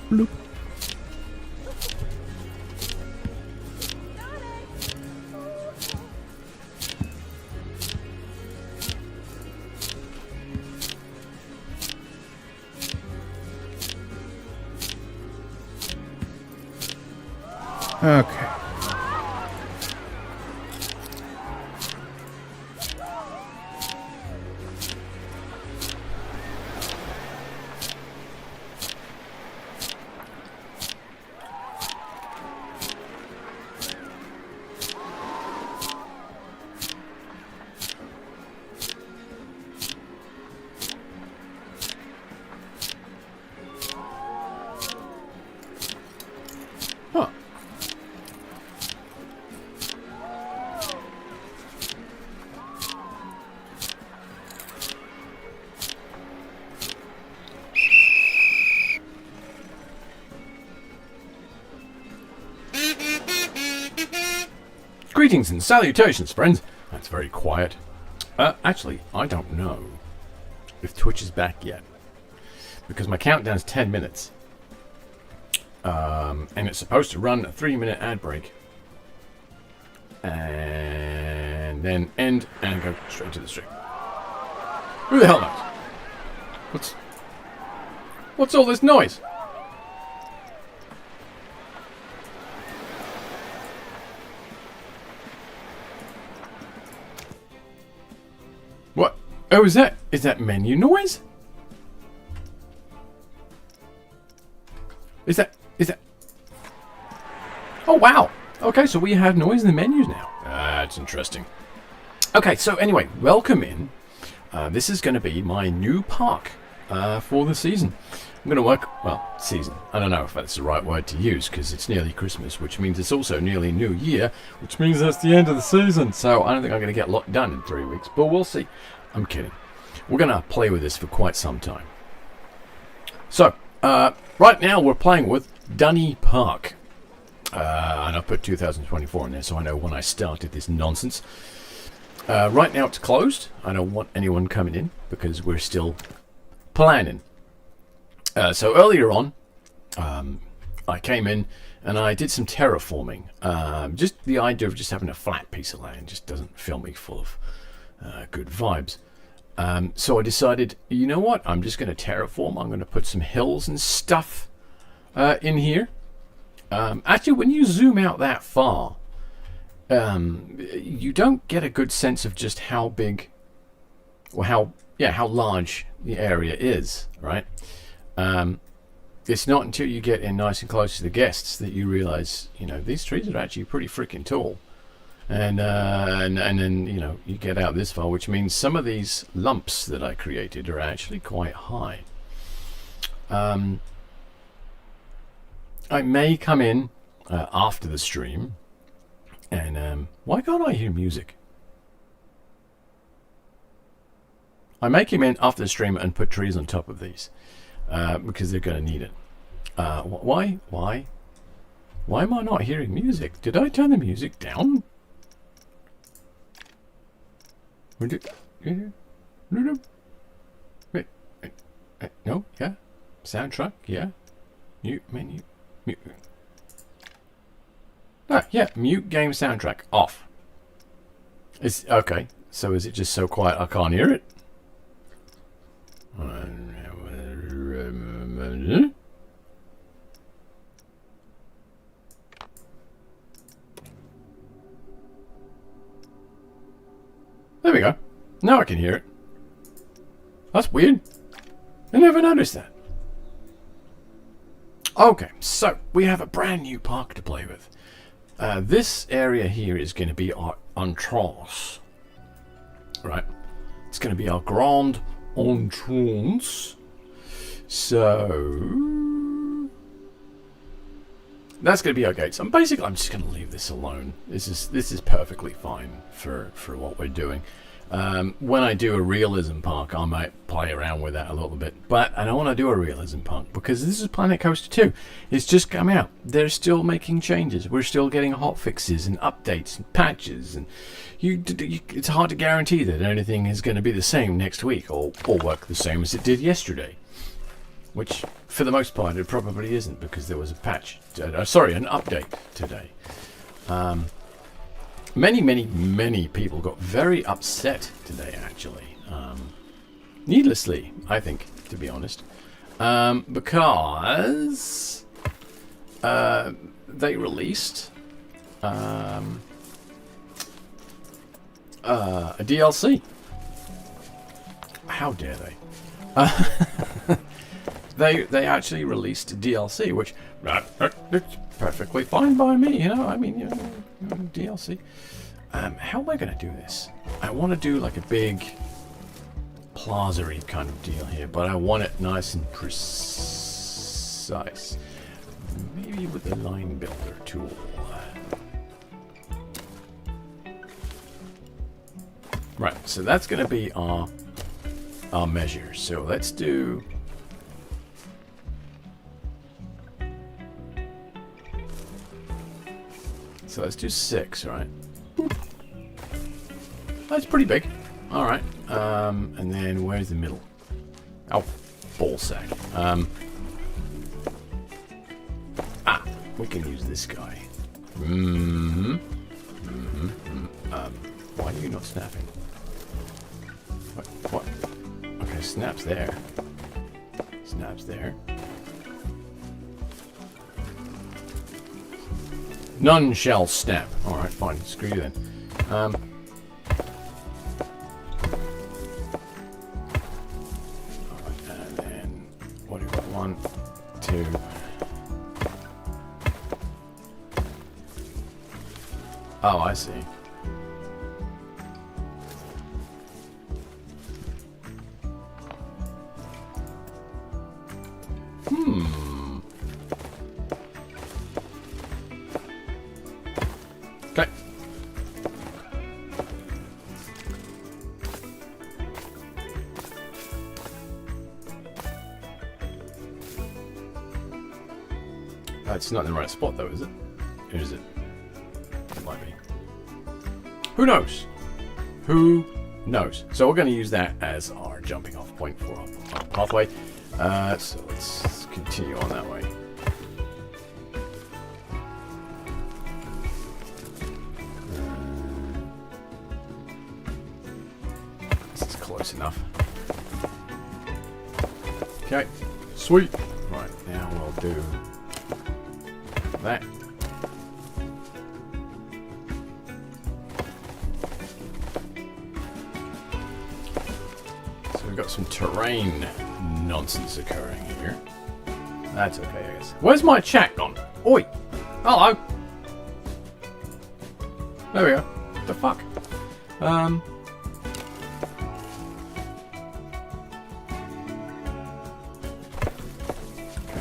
Bloop. Okay. Huh. Greetings and salutations, friends. That's very quiet. Actually, I don't know if Twitch is back yet, because my countdown's 10 minutes. And it's supposed to run a 3-minute ad break. And then end and go straight to the stream. Who the hell knows? What's all this noise? What? Oh, is that menu noise? Is that... Oh, wow. Okay, so we have noise in the menus now. That's interesting. Okay, so anyway, welcome in. This is going to be my new park for the season. I'm going to work... Well, season. I don't know if that's the right word to use, because it's nearly Christmas, which means it's also nearly New Year, which means that's the end of the season. So I don't think I'm going to get a lot done in 3 weeks, but we'll see. I'm kidding. We're going to play with this for quite some time. So, right now we're playing with Dunny Park. And I've put 2024 in there so I know when I started this nonsense. Right now it's closed. I don't want anyone coming in because we're still planning. So earlier on, I came in and I did some terraforming. Just the idea of just having a flat piece of land just doesn't fill me full of good vibes. So I decided, you know what? I'm just going to terraform. I'm going to put some hills and stuff in here. Actually, when you zoom out that far, you don't get a good sense of just how big, or how large the area is, right? It's not until you get in nice and close to the guests that you realize, you know, these trees are actually pretty freaking tall. And then, you know, you get out this far, which means some of these lumps that I created are actually quite high. I may come in after the stream, and why can't I hear music? I may come in after the stream and put trees on top of these, because they're going to need it. Why am I not hearing music? Did I turn the music down? No, yeah, soundtrack, yeah, mute menu. Mute. Yeah, mute game soundtrack off. It's okay. So is it just so quiet I can't hear it? There we go. Now I can hear it. That's weird. I never noticed that. Okay, so we have a brand new park to play with. This area here is going to be our entrance. Right? It's going to be our grand entrance. So that's going to be our gates. And basically, I'm just going to leave this alone. This is perfectly fine for what we're doing. When I do a realism park, I might play around with that a little bit. But I don't want to do a realism park because this is Planet Coaster 2. It's just come out. They're still making changes. We're still getting hot fixes and updates and patches. And it's hard to guarantee that anything is going to be the same next week or work the same as it did yesterday. which for the most part it probably isn't, because there was a patch, sorry, an update today. Many people got very upset today, actually. Needlessly, I think, to be honest. Because they released a DLC. How dare they? They actually released a DLC, which it's perfectly fine by me. You know, I mean, you know, DLC. How am I going to do this? I want to do like a big plaza-y kind of deal here, but I want it nice and precise. Maybe with the line builder tool. Right, so that's going to be our measure. So let's do... So let's do 6, right? That's pretty big. All right. And then where's the middle? Oh, ball sack. We can use this guy. Why are you not snapping? What? Okay, snaps there. Snaps there. None shall snap. All right, fine. Screw you then. And then what do we got? 1, 2. Oh, I see. Okay. It's not in the right spot though, is it? Or is it? It might be. Who knows? Who knows? So we're going to use that as our jumping off point for our pathway. So let's continue on that way. This is close enough. Okay, sweet. Right, now we'll do that. So we've got some terrain nonsense occurring here. That's okay, I guess. Where's my chat gone? Oi! Hello! There we go. What the fuck? Okay,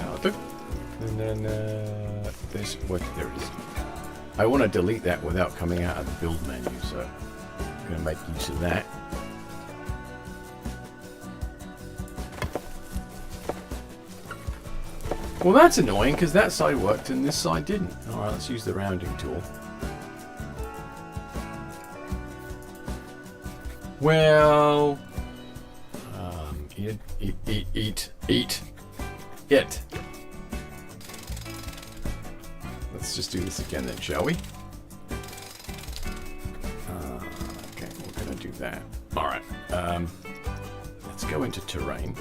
I'll do. And then, this, what, there it is. I want to delete that without coming out of the build menu, so I'm going to make use of that. Well, that's annoying, because that side worked and this side didn't. Alright, let's use the rounding tool. Well... eat it. Let's just do this again then, shall we? Okay, we're going to do that. Alright, let's go into terrain.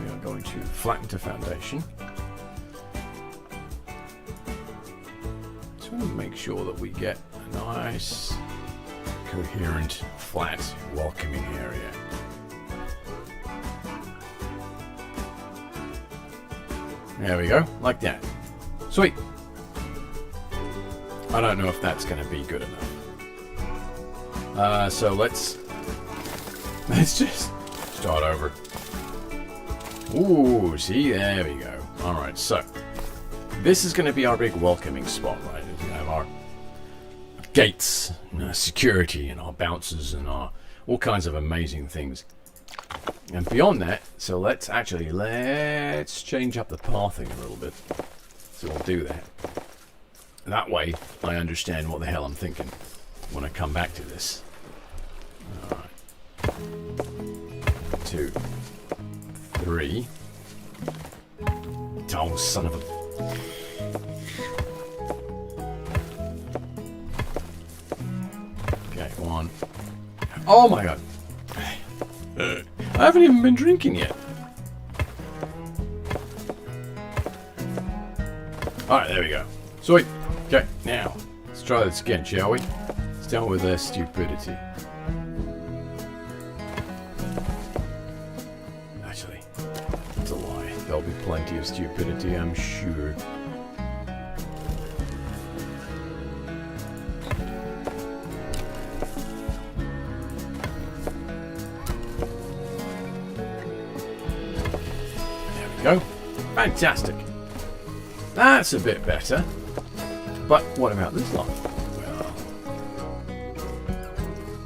We are going to flatten to foundation. Just want to make sure that we get a nice, coherent, flat, welcoming area. There we go, like that. Sweet. I don't know if that's going to be good enough. So let's just start over. Ooh, see, there we go. Alright, so this is going to be our big welcoming spot, right? We have our gates, and our security, and our bouncers, and our all kinds of amazing things. And beyond that, so let's change up the pathing a little bit. So we'll do that. That way, I understand what the hell I'm thinking when I come back to this. Alright. 2, 3. 3. Oh, son of a... Okay, 1. Oh my god. I haven't even been drinking yet. Alright, there we go. Sweet. Okay, now, let's try this again, shall we? Start with their stupidity. Actually, it's a lie. There'll be plenty of stupidity, I'm sure. There we go. Fantastic. That's a bit better. But what about this line?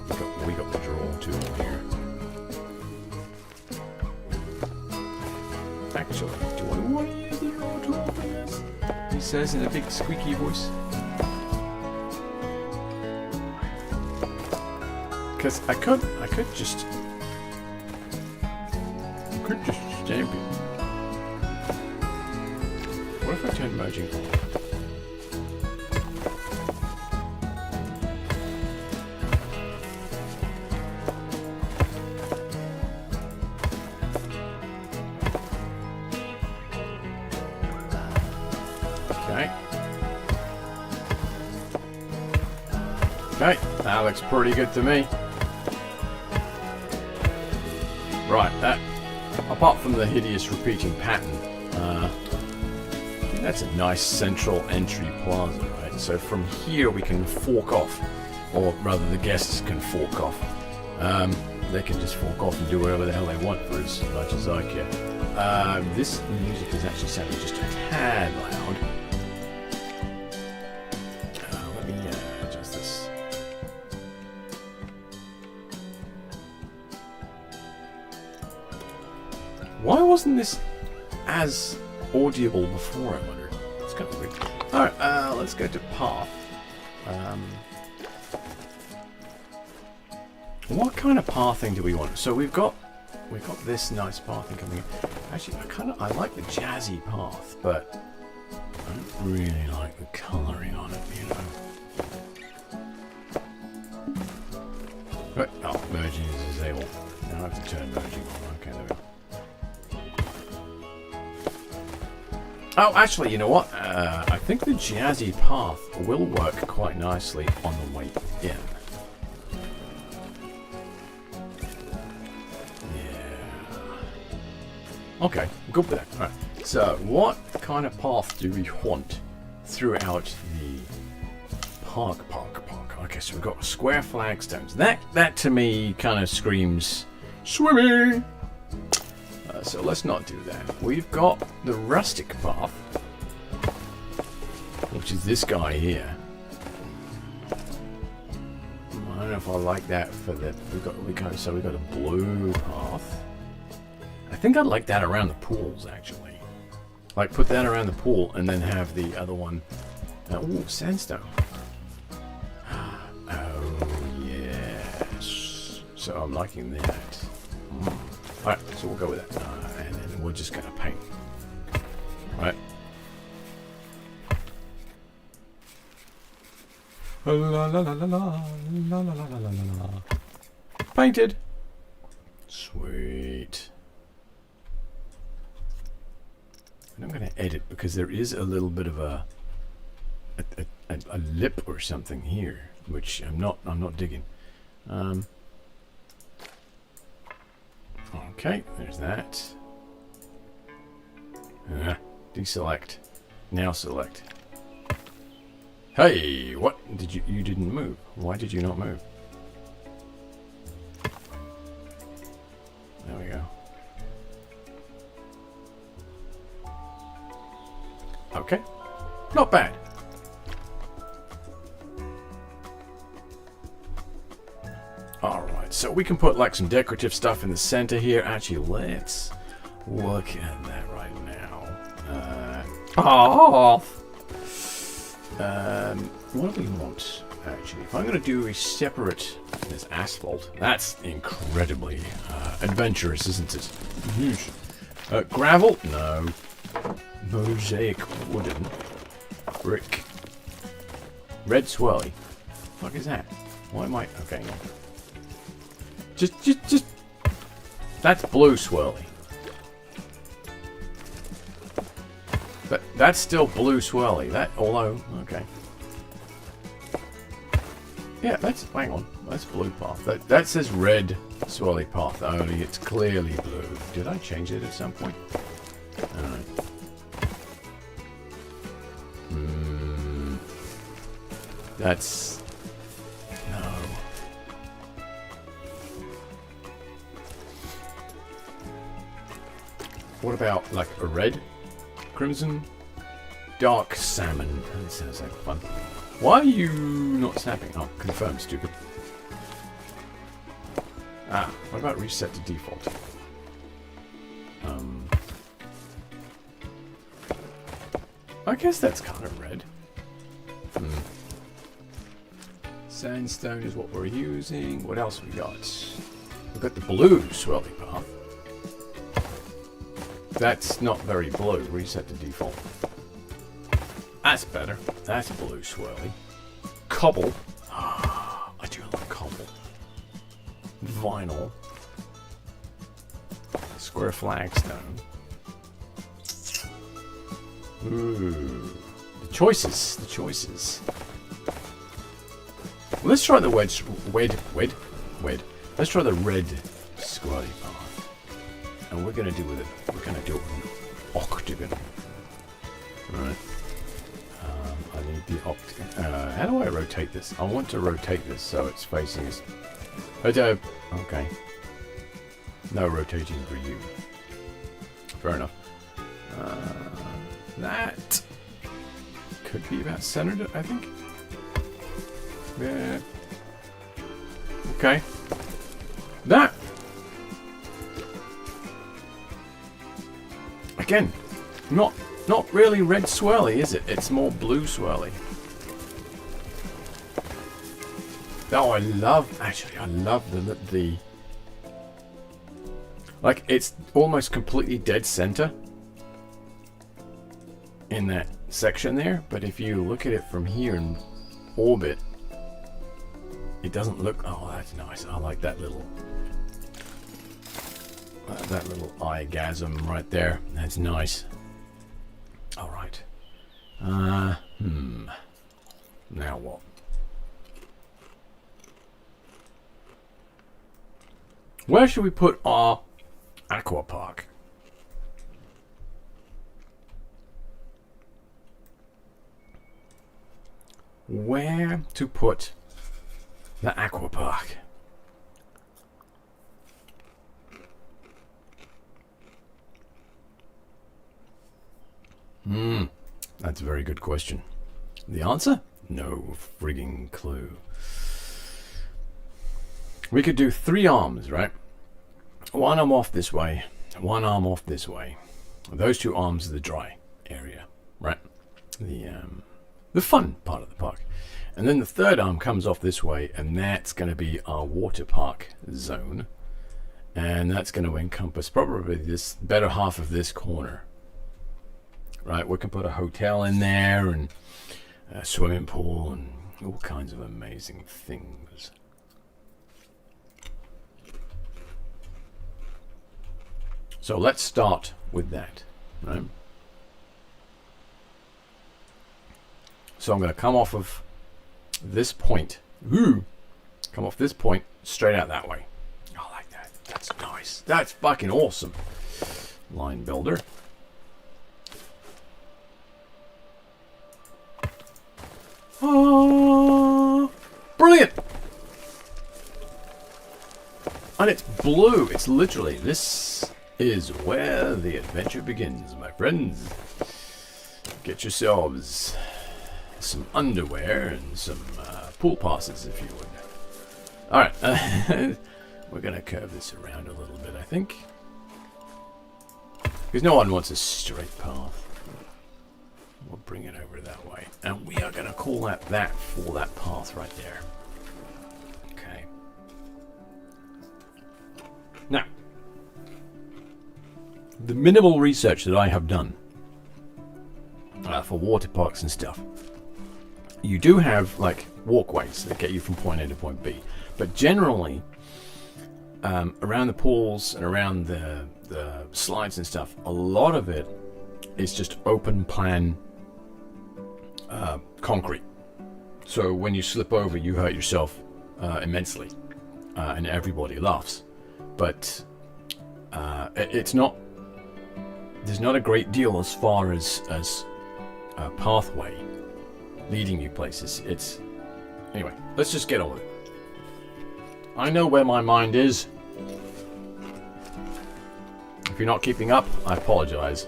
Well, we got the draw tool here. Actually, do I want to use the draw tool for this? He says in a big squeaky voice. Because I could just stamp it. What if I turn merging on? Okay. Okay, that looks pretty good to me. Right, that, apart from the hideous repeating pattern, that's a nice central entry plaza, right? So from here we can fork off, or rather the guests can fork off. They can just fork off and do whatever the hell they want for as much as I care. This music is actually sounding just a tad loud. Let me adjust this. Why wasn't this as audible before, I wonder? It's kind of weird. Alright, let's go to path. What kind of pathing do we want? So we've got this nice pathing coming in. Actually, I like the jazzy path, but I don't really like the colouring on it, you know. Right, oh, merging is disabled. Now I have to turn merging on. Okay, there we go. Oh, actually, you know what? I think the jazzy path will work quite nicely on the way in. Yeah. Okay, good with that. All right. So, what kind of path do we want throughout the park? Okay, so we've got square flagstones. That to me kind of screams swimming. So let's not do that. We've got the rustic path, which is this guy here. I don't know if I like that for the. We've got a blue path. I think I'd like that around the pools actually. Like put that around the pool and then have the other one. Ooh, sandstone. Oh yes. So I'm liking that. Alright, so we'll go with that. And then we're just going to paint. Right. La la la la la la la la la la. Painted. Sweet. And I'm going to edit because there is a little bit of a lip or something here, which I'm not digging. Okay, there's that. Deselect. Now select. Hey, what? You didn't move. Why did you not move? There we go. Okay. Not bad. Alright, so we can put like some decorative stuff in the center here. Actually, let's look at that right now. What do we want, actually? If I'm going to do a separate... There's asphalt. That's incredibly adventurous, isn't it? Gravel? No. Mosaic wooden. Brick. Red swirly. What is that? Why am I... Okay. Just... That's blue swirly. But that's still blue swirly. That, although... Okay. Yeah, that's... Hang on. That's blue path. That says red swirly path. Only it's clearly blue. Did I change it at some point? I don't know. That's... No. What about, like, a red? Crimson? Dark salmon. That sounds like fun. Why are you not snapping? Oh, confirm, stupid. Ah, what about reset to default? I guess that's kind of red. Sandstone is what we're using. What else we got? We've got the blue swirly path. That's not very blue. Reset to default. That's better. That's blue swirly. Cobble. I do love cobble. Vinyl. Square flagstone. Ooh. The choices. The choices. Let's try the wedge. Let's try the red squirty path. And we're gonna do with it. We're gonna do it with an octagon. Alright. I need the octagon. How do I rotate this? I want to rotate this so it's facing us. Okay. No rotating for you. Fair enough. That could be about centered, I think. Yeah. Okay. That. Again, not really red swirly, is it? It's more blue swirly. Oh, I love the like, it's almost completely dead center in that section there, but if you look at it from here in orbit, it doesn't look... Oh, that's nice. I like that little eye-gasm right there. That's nice. All right. Now what? Where should we put our aqua park? Where to put the aqua park? That's a very good question. The answer? No frigging clue. We could do 3 arms, right? One arm off this way, one arm off this way. Those 2 arms are the dry area, right? The fun part of the park. And then the 3rd arm comes off this way, and that's going to be our water park zone. And that's going to encompass probably this better half of this corner. Right, we can put a hotel in there, and a swimming pool, and all kinds of amazing things. So let's start with that, right? So I'm going to come off of this point. Come off this point, straight out that way. I like that. That's nice. That's fucking awesome. Line builder. Oh, brilliant! And it's blue. It's literally, this is where the adventure begins, my friends. Get yourselves some underwear and some pool passes, if you would. Alright, we're going to curve this around a little bit, I think. Because no one wants a straight path. We'll bring it over that way. And we are going to call that for that path right there. Okay. Now, the minimal research that I have done for water parks and stuff, you do have like walkways that get you from point A to point B, but generally around the pools and around the slides and stuff, a lot of it is just open plan concrete. So when you slip over, you hurt yourself immensely, and everybody laughs. But it's not. There's not a great deal as far as a pathway leading you places. It's anyway. Let's just get on with it. I know where my mind is. If you're not keeping up, I apologize.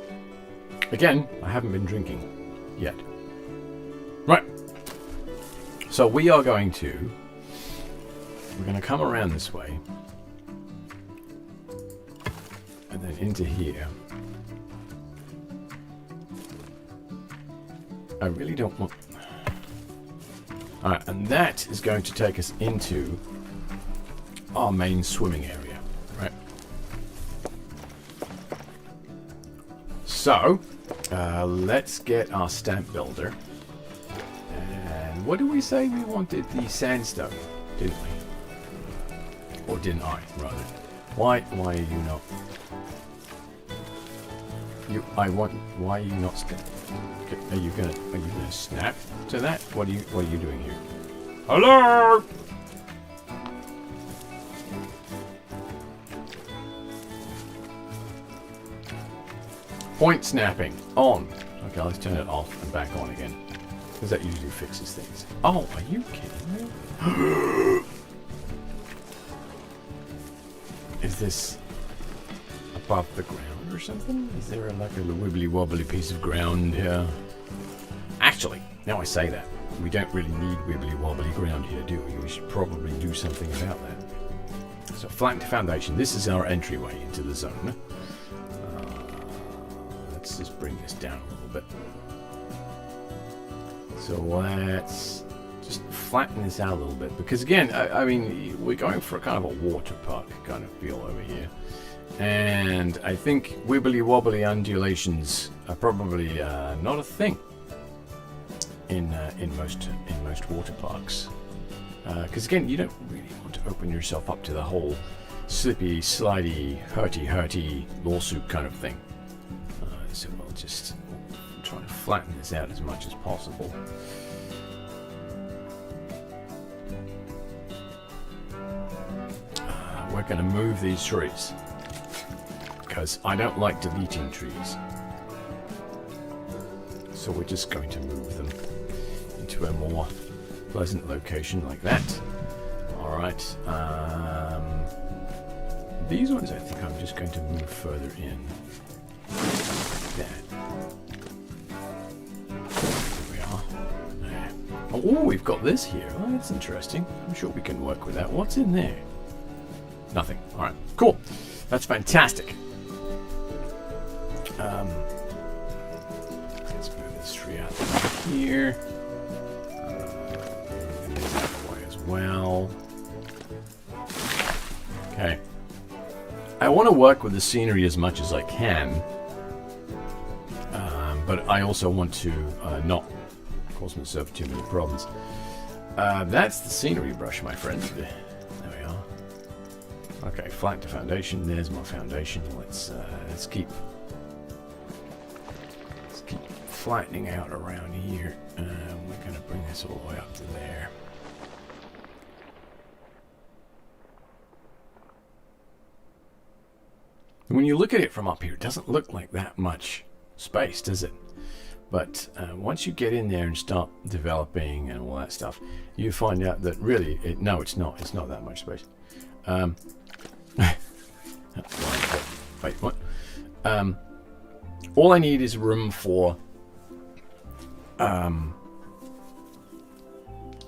Again, I haven't been drinking yet. Right. So we're going to come around this way and then into here. I really don't want... Alright, and that is going to take us into our main swimming area, right? So, let's get our stamp builder. And what do we say we wanted? The sandstone, didn't we? Or didn't I, rather? Why are you not? Why are you not stamped? Are you gonna snap to that? What are you doing here? Hello! Point snapping on. Okay, let's turn it off and back on again, because that usually fixes things. Oh, are you kidding me? Is this above the ground or something? Is there like a wibbly wobbly piece of ground here? Actually, now I say that, we don't really need wibbly wobbly ground here, do we? We should probably do something about that. So flattened foundation. This is our entryway into the zone. Let's just bring this down a little bit. So let's just flatten this out a little bit, because again, I mean, we're going for a kind of a water park kind of feel over here. And I think wibbly wobbly undulations are probably not a thing in most water parks, because again, you don't really want to open yourself up to the whole slippy, slidey, hurty lawsuit kind of thing. So we'll just try to flatten this out as much as possible. We're going to move these trees, because I don't like deleting trees. So we're just going to move them into a more pleasant location like that. Alright. These ones I think I'm just going to move further in. Like that. There we are. There. Oh, we've got this here. Oh, that's interesting. I'm sure we can work with that. What's in there? Nothing. Alright, cool. That's fantastic. Let's move this tree out here. And this out of the way as well. Okay. I want to work with the scenery as much as I can. But I also want to not cause myself too many problems. That's the scenery brush, my friend. There we are. Okay, flat to foundation. There's my foundation. Let's keep flattening out around here. We're going to bring this all the way up to there. When you look at it from up here, it doesn't look like that much space, does it? But once you get in there and start developing and all that stuff, you find out that really, no, it's not that much space. Wait, what? All I need is room for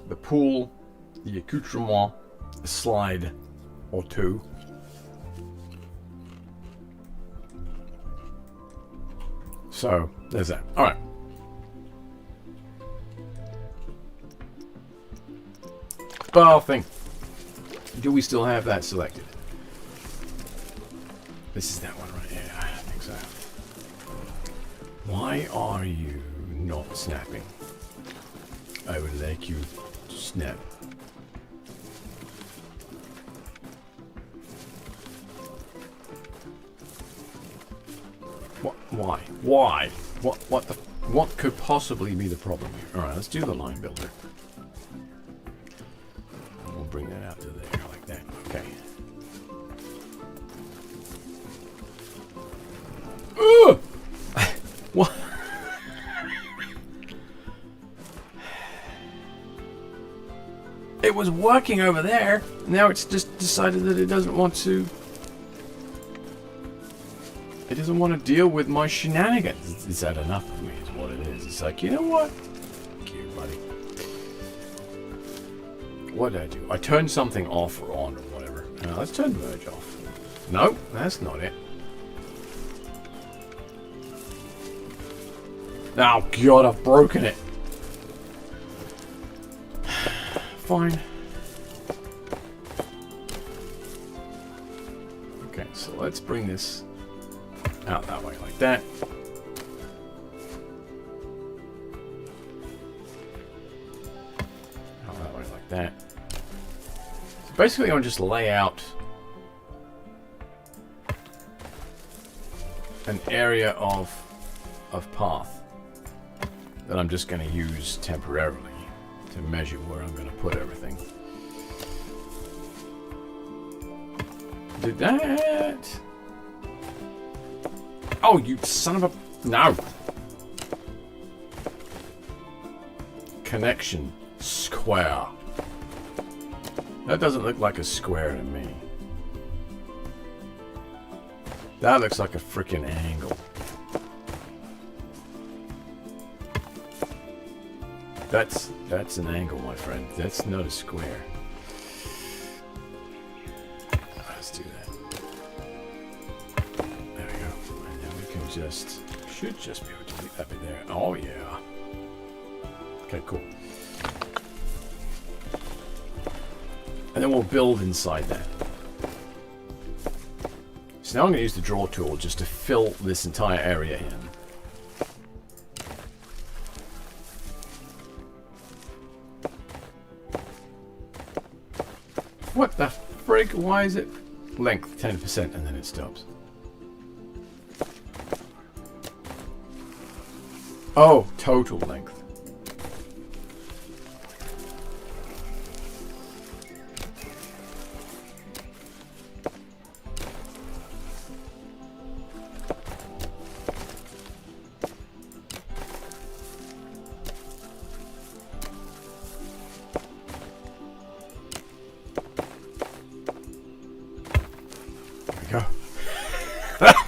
the pool, the accoutrement, a slide or two. So there's that. All right. Bathing. Do we still have that selected? This is that one right here. I think so. Why are you not snapping? I would like you to snap. What? Why? Why? What could possibly be the problem here? Alright, let's do the line builder. And we'll bring that out to there like that. Okay. Ugh! What? It was working over there. Now it's just decided that it doesn't want to. It doesn't want to deal with my shenanigans. It's had enough of me, is what it is. It's like, you know what? Fuck you, buddy. What did I do? I turned something off or on or whatever. Let's turn merge off. No, that's not it. Oh, God, I've broken it. Fine. Okay, so let's bring this out that way like that. Out that way like that. So basically I'm just lay out an area of path that I'm just going to use temporarily to measure where I'm going to put everything. Did that? Oh, you son of a... No! Connection. Square. That doesn't look like a square to me. That looks like a freaking angle. That's an angle, my friend. That's not a square. Let's do that. There we go. And then we can just... Should just be able to leave that bit there. Oh, yeah. Okay, cool. And then we'll build inside that. So now I'm going to use the draw tool just to fill this entire area in. What the frig? Why is it length 10% and then it stops? Oh, total length.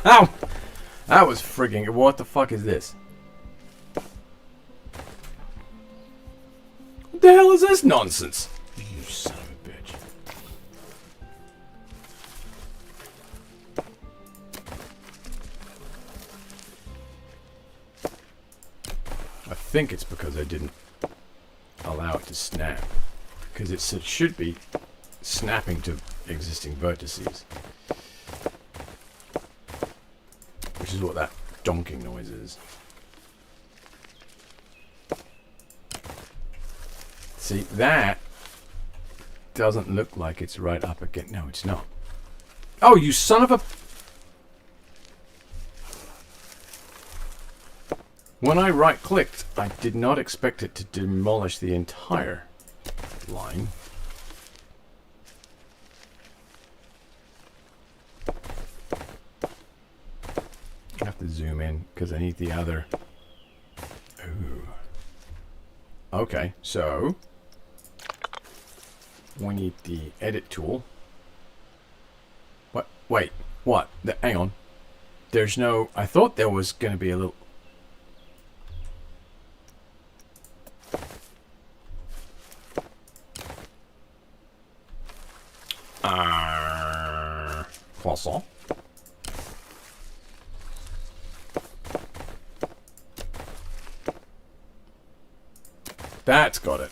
Ow! That was frigging... What the fuck is this? What the hell is this nonsense? You son of a bitch. I think it's because I didn't allow it to snap. Because it should be snapping to existing vertices. Which is what that donking noise is. See, that doesn't look like it's right up again. No, it's not. Oh, you son of a... When I right-clicked, I did not expect it to demolish the entire line. I have to zoom in because I need the other. Ooh. Okay, so we need the edit tool. What? Wait, what? Hang on. There's no... I thought there was going to be a little... Croissant. That's got it.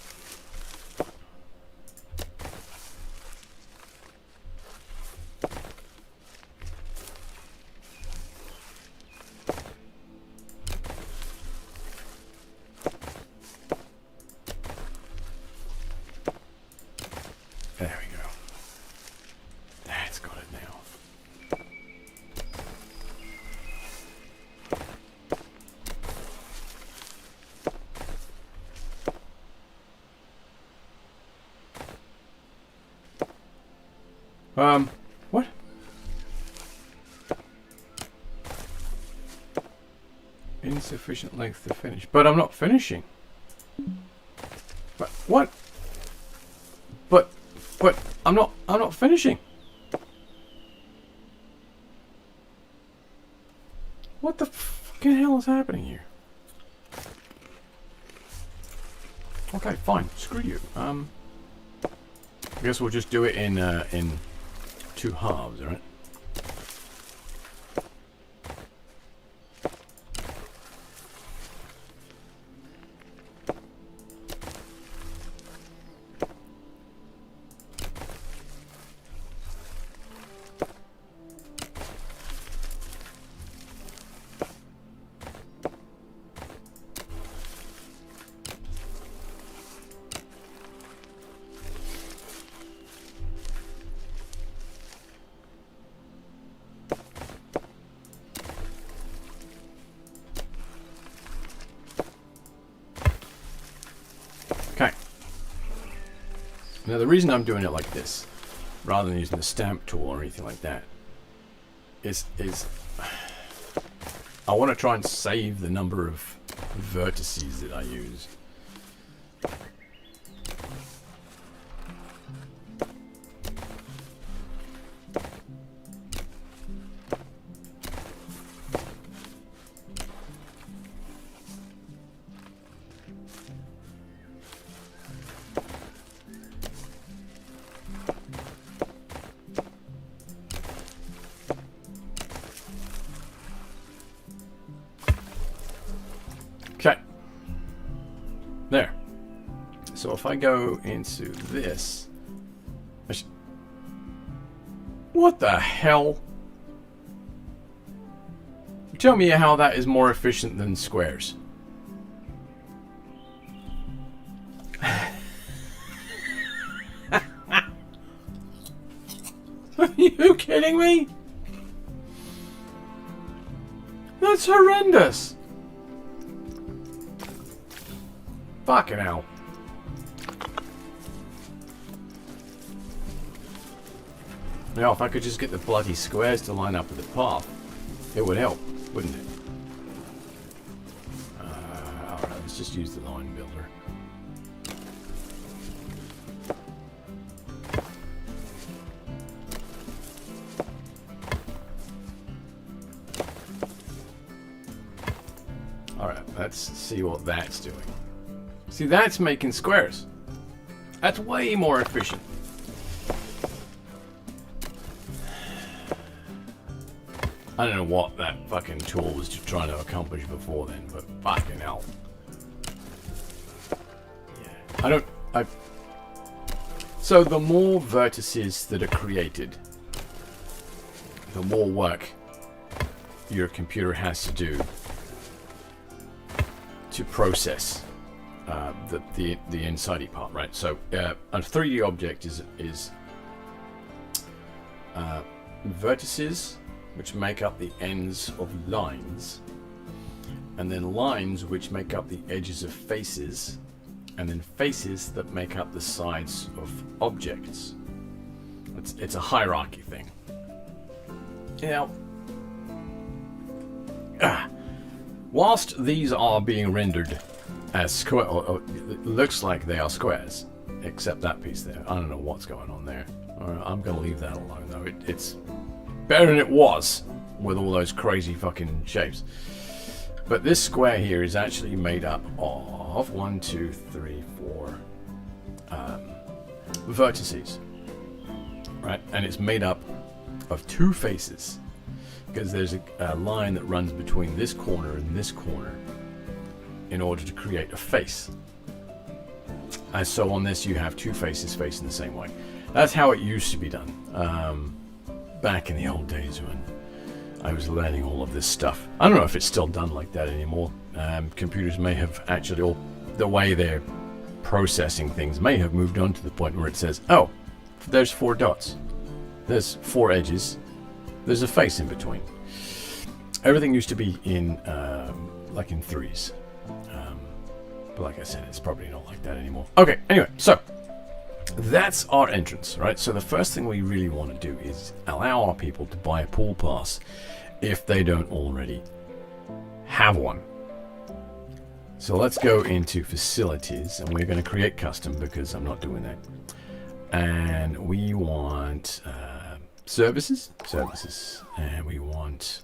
What? Insufficient length to finish. But I'm not finishing. But what? But I'm not finishing. What the fucking hell is happening here? Okay, fine. Screw you. I guess we'll just do it in 2 halves, alright? Now the reason I'm doing it like this, rather than using the stamp tool or anything like that, is I want to try and save the number of vertices that I use. Okay. There. So if I go into this... What the hell? Tell me how that is more efficient than squares. Are you kidding me? That's horrendous. Fucking hell. Now, if I could just get the bloody squares to line up with the path, it would help, wouldn't it? Alright, let's just use the line builder. Alright, let's see what that's doing. See, that's making squares. That's way more efficient. I don't know what that fucking tool was just trying to accomplish before then, but fucking hell. Yeah. So the more vertices that are created, the more work your computer has to do to process the inside-y part, right? So a 3D object is vertices which make up the ends of lines, and then lines which make up the edges of faces, and then faces that make up the sides of objects. It's a hierarchy thing. Now, whilst these are being rendered as square, or it looks like they are squares, except that piece there. I don't know what's going on there. Alright, I'm going to leave that alone, though. It's better than it was with all those crazy fucking shapes. But this square here is actually made up of 1, 2, 3, 4 vertices, right? And it's made up of 2 faces, because there's a line that runs between this corner and this corner in order to create a face. And so on this you have 2 faces facing the same way. That's how it used to be done. Back in the old days when I was learning all of this stuff. I don't know if it's still done like that anymore. Computers may have actually, the way they're processing things may have moved on to the point where it says, oh, there's 4 dots. There's 4 edges. There's a face in between. Everything used to be in, like in 3s. But like I said, it's probably not like that anymore. Okay, anyway, so that's our entrance, right? So the first thing we really want to do is allow our people to buy a pool pass if they don't already have one. So let's go into facilities, and we're going to create custom because I'm not doing that. And we want services, and we want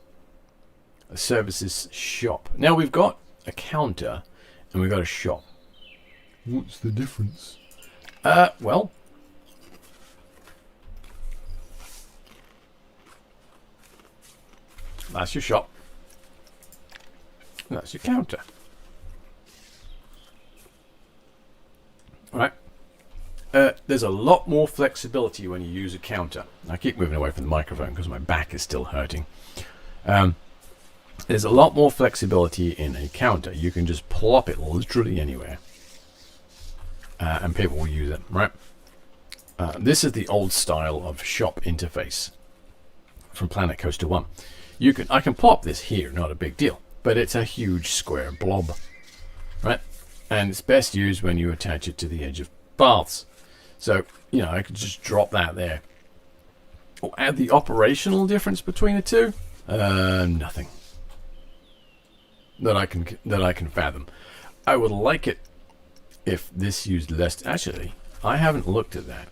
a services shop. Now we've got a counter and we've got a shop. What's the difference? Well, that's your shop. That's your counter. All right. There's a lot more flexibility when you use a counter. I keep moving away from the microphone because my back is still hurting. There's a lot more flexibility in a counter. You can just plop it literally anywhere. And people will use it, right? This is the old style of shop interface from Planet Coaster 1. I can plop this here, not a big deal, but it's a huge square blob, right? And it's best used when you attach it to the edge of baths. So, I could just drop that there. Or add the operational difference between the two? Nothing. That I can fathom. I would like it if this used less. Actually, I haven't looked at that.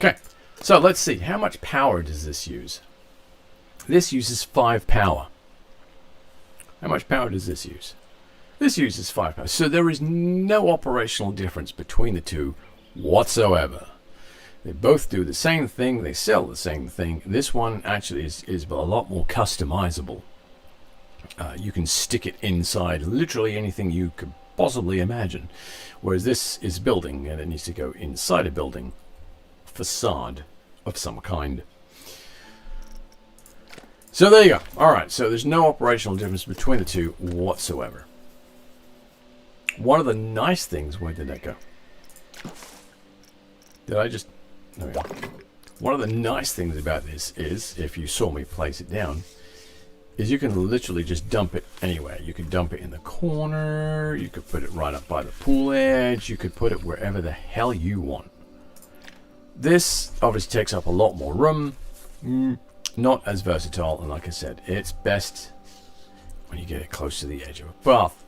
Okay, so let's see. How much power does this use? This uses 5 power. How much power does this use? This uses 5 power. So there is no operational difference between the two whatsoever. They both do the same thing. They sell the same thing. This one actually is a lot more customizable. You can stick it inside literally anything you could possibly imagine. Whereas this is building, and it needs to go inside a building facade of some kind. So there you go. All right, so there's no operational difference between the two whatsoever. One of the nice things, where did that go? Did I just... There we go. One of the nice things about this is, if you saw me place it down, is you can literally just dump it anywhere. You can dump it in the corner, you could put it right up by the pool edge, you could put it wherever the hell you want. This obviously takes up a lot more room, not as versatile, and like I said, it's best when you get it close to the edge of a bath.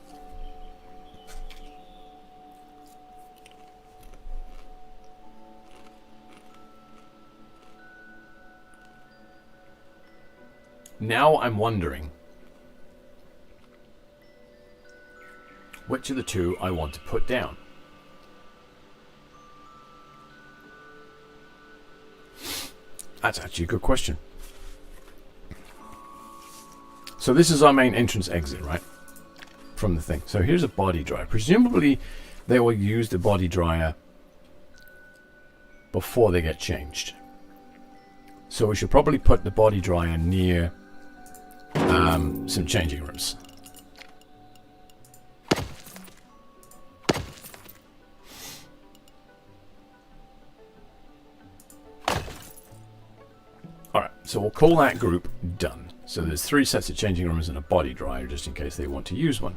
Now I'm wondering which of the two I want to put down. That's actually a good question. So this is our main entrance exit, right? From the thing. So here's a body dryer. Presumably they will use the body dryer before they get changed. So we should probably put the body dryer near some changing rooms. Alright, so we'll call that group done. So there's 3 sets of changing rooms and a body dryer just in case they want to use one.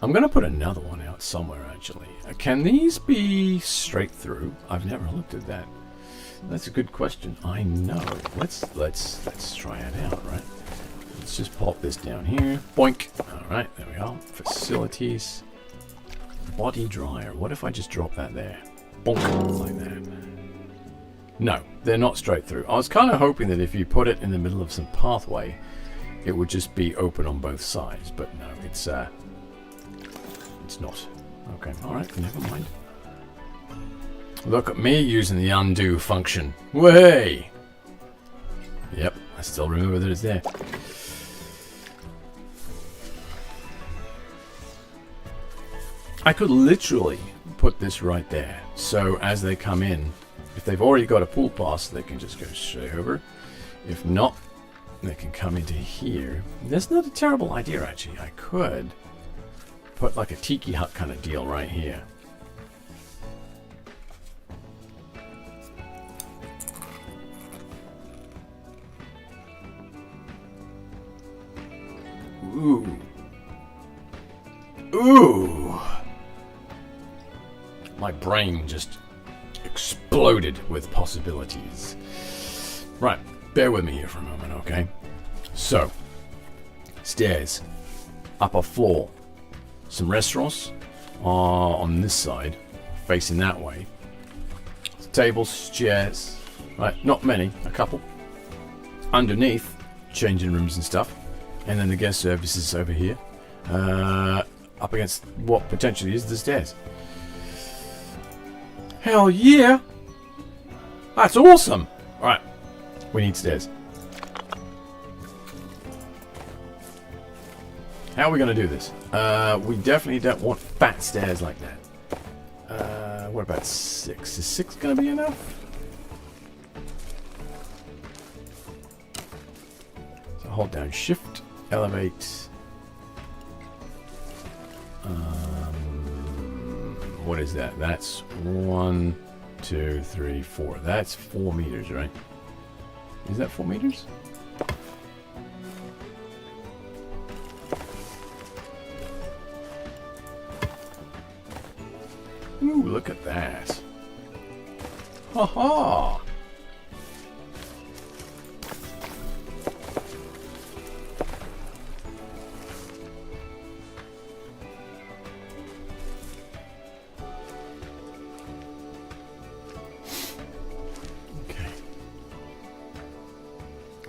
I'm going to put another one out somewhere actually. Can these be straight through? I've never looked at that. That's a good question. I know. Let's try it out, right? Let's just pop this down here. Boink. All right, there we are. Facilities. Body dryer. What if I just drop that there? Bonk, like that. No, they're not straight through. I was kind of hoping that if you put it in the middle of some pathway, it would just be open on both sides. But no, it's not. Okay, all right, never mind. Look at me using the undo function. Way! Yep, I still remember that it's there. I could literally put this right there. So as they come in, if they've already got a pool pass, they can just go straight over. If not, they can come into here. That's not a terrible idea, actually. I could put like a tiki hut kind of deal right here. Ooh. Ooh. My brain just exploded with possibilities. Right, bear with me here for a moment, okay? So, stairs, upper floor, some restaurants on this side, facing that way. Tables, chairs, right? Not many, a couple. Underneath, changing rooms and stuff. And then the guest services over here. Up against what potentially is the stairs. Hell yeah! That's awesome! Alright, we need stairs. How are we going to do this? We definitely don't want fat stairs like that. What about 6? Is 6 going to be enough? So hold down Shift, elevate. What is that? That's 1, 2, 3, 4. That's 4 meters, right? Is that 4 meters? Ooh, look at that. Ha ha! Okay.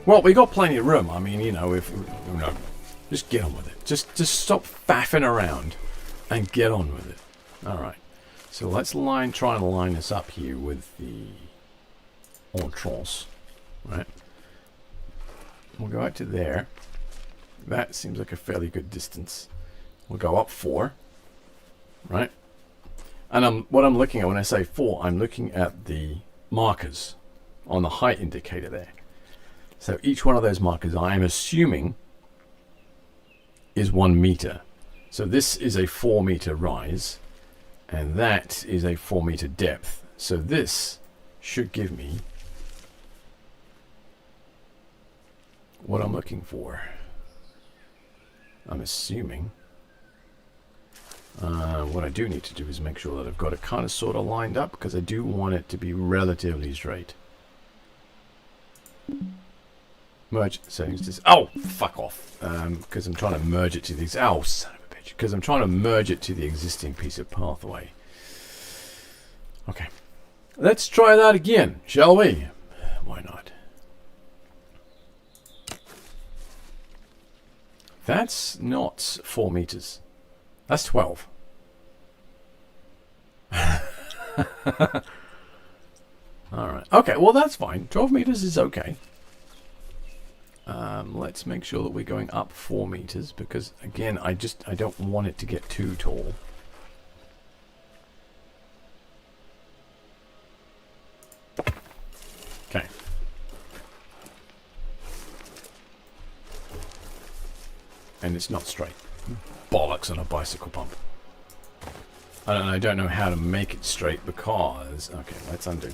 Well, we got plenty of room. I mean, you know, just get on with it. Just stop faffing around and get on with it. All right. So let's try and line this up here with the entrance, right? We'll go out to there. That seems like a fairly good distance. We'll go up 4, right? And what I'm looking at when I say 4, I'm looking at the markers on the height indicator there. So each one of those markers, I'm assuming, is 1 meter. So this is a 4 meter rise. And that is a 4 meter depth. So this should give me what I'm looking for. I'm assuming. What I do need to do is make sure that I've got it kind of sort of lined up, because I do want it to be relatively straight. Merge settings. Oh, fuck off. Because I'm trying to merge it to these. Oh, son of a bitch. Because I'm trying to merge it to the existing piece of pathway. Okay. Let's try that again, shall we? Why not? That's not 4 meters. That's 12. Alright. Okay, well that's fine. 12 meters is okay. Let's make sure that we're going up 4 meters, because again, I don't want it to get too tall. Okay. And it's not straight. Bollocks on a bicycle pump. And I don't know how to make it straight because... Okay, let's undo.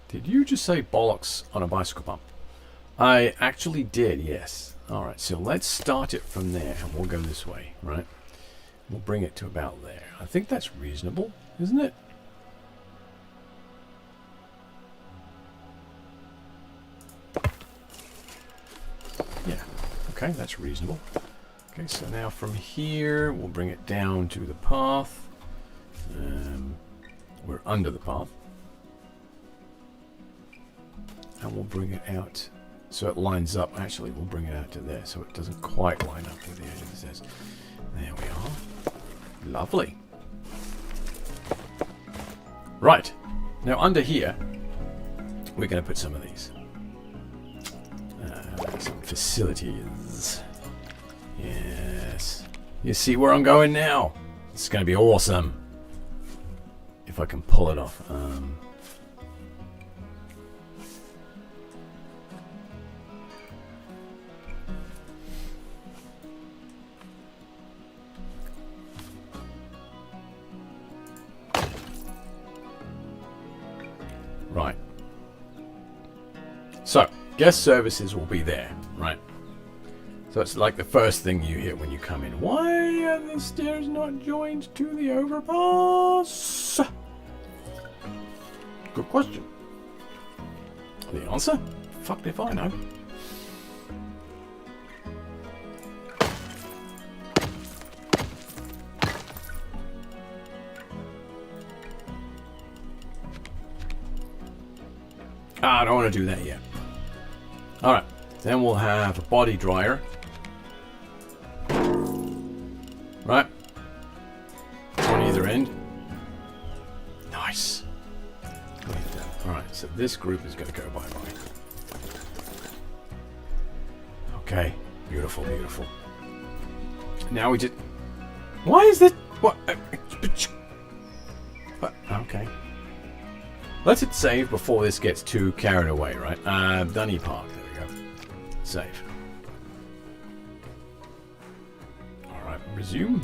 Did you just say bollocks on a bicycle pump? I actually did, yes. Alright, so let's start it from there and we'll go this way, right? We'll bring it to about there. I think that's reasonable, isn't it? Yeah, okay, that's reasonable. Okay, so now from here, we'll bring it down to the path. We're under the path. And we'll bring it out so it lines up. Actually, we'll bring it out to there so it doesn't quite line up with the edge of the stairs. There we are. Lovely. Right. Now under here, we're going to put some of these. Some facilities. Yes. You see where I'm going now? It's going to be awesome. If I can pull it off. So, guest services will be there, right? So it's like the first thing you hear when you come in. Why are the stairs not joined to the overpass? Good question. The answer? Fuck if I know. I don't want to do that yet. Alright, then we'll have a body dryer. Right? On either end. Nice. Alright, so this group is going to go bye-bye. Okay, beautiful, beautiful. Now we just... Why is that... What? What? Okay. Let it save before this gets too carried away, right? Dunny Park, there we go. Save. Alright, resume.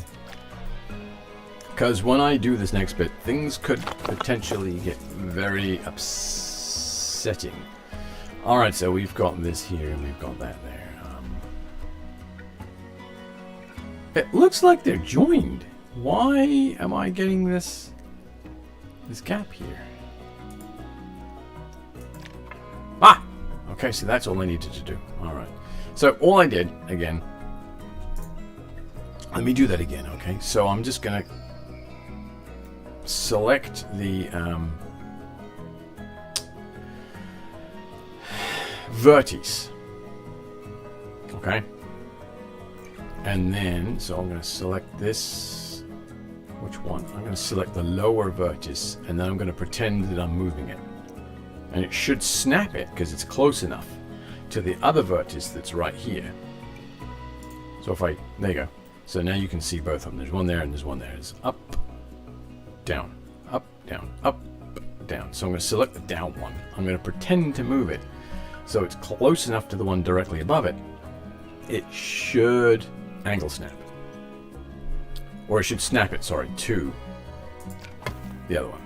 Because when I do this next bit, things could potentially get very upsetting. Alright, so we've got this here and we've got that there. It looks like they're joined. Why am I getting this gap here? Ah! Okay, so that's all I needed to do. Alright. So all I did, again... Let me do that again, okay? So I'm just going to select the vertice. Okay? And then, so I'm going to select this. Which one? I'm going to select the lower vertex, and then I'm going to pretend that I'm moving it. And it should snap it, because it's close enough to the other vertex that's right here. So if I... There you go. So now you can see both of them. There's one there and there's one there. It's up, down, up, down, up, down. So I'm going to select the down one. I'm going to pretend to move it so it's close enough to the one directly above it. It should angle snap. Or it should snap it, sorry, to the other one.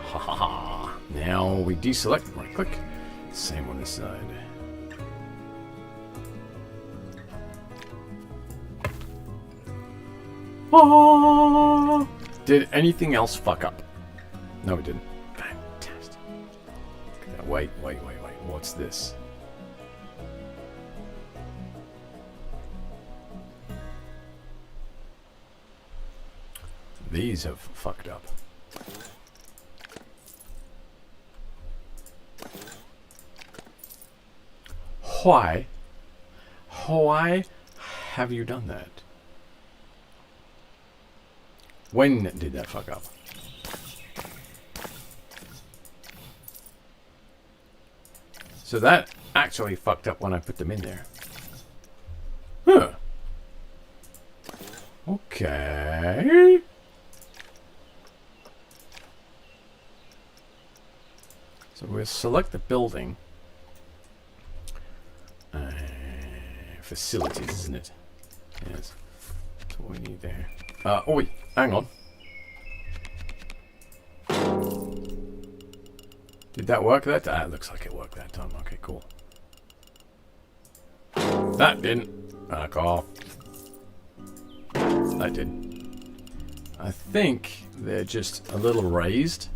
Ha ha ha. Now we deselect, right click. Same on this side. Oh! Did anything else fuck up? No, it didn't. Fantastic. Wait. What's this? These have fucked up. Why? Why have you done that? When did that fuck up? So that actually fucked up when I put them in there. Huh. Okay. So we'll select the building. Facilities, isn't it? Yes. That's what we need there. Oh wait, hang on. Did that work that time? It looks like it worked that time. Okay, cool. That didn't. Back off. That did. I think they're just a little raised.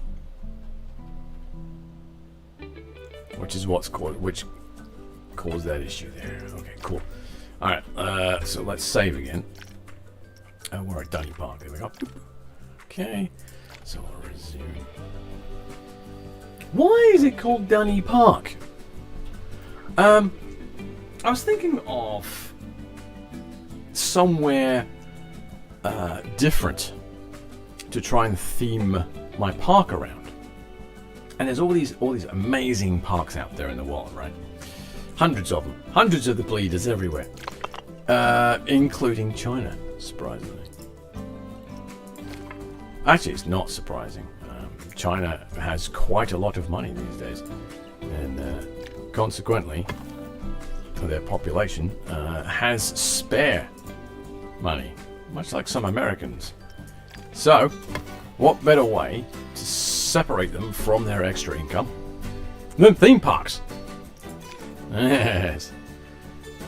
Which is what's called, which caused that issue there. Okay, cool. Alright, so let's save again. Oh, we're at Dunny Park. There we go. Okay, so I'll resume. Why is it called Dunny Park? I was thinking of somewhere different to try and theme my park around. And there's all these amazing parks out there in the world, right? Hundreds of them. Hundreds of the bleeders everywhere. Including China, surprisingly. Actually, it's not surprising. China has quite a lot of money these days. And consequently, their population has spare money. Much like some Americans. So, what better way to separate them from their extra income than theme parks? Yes.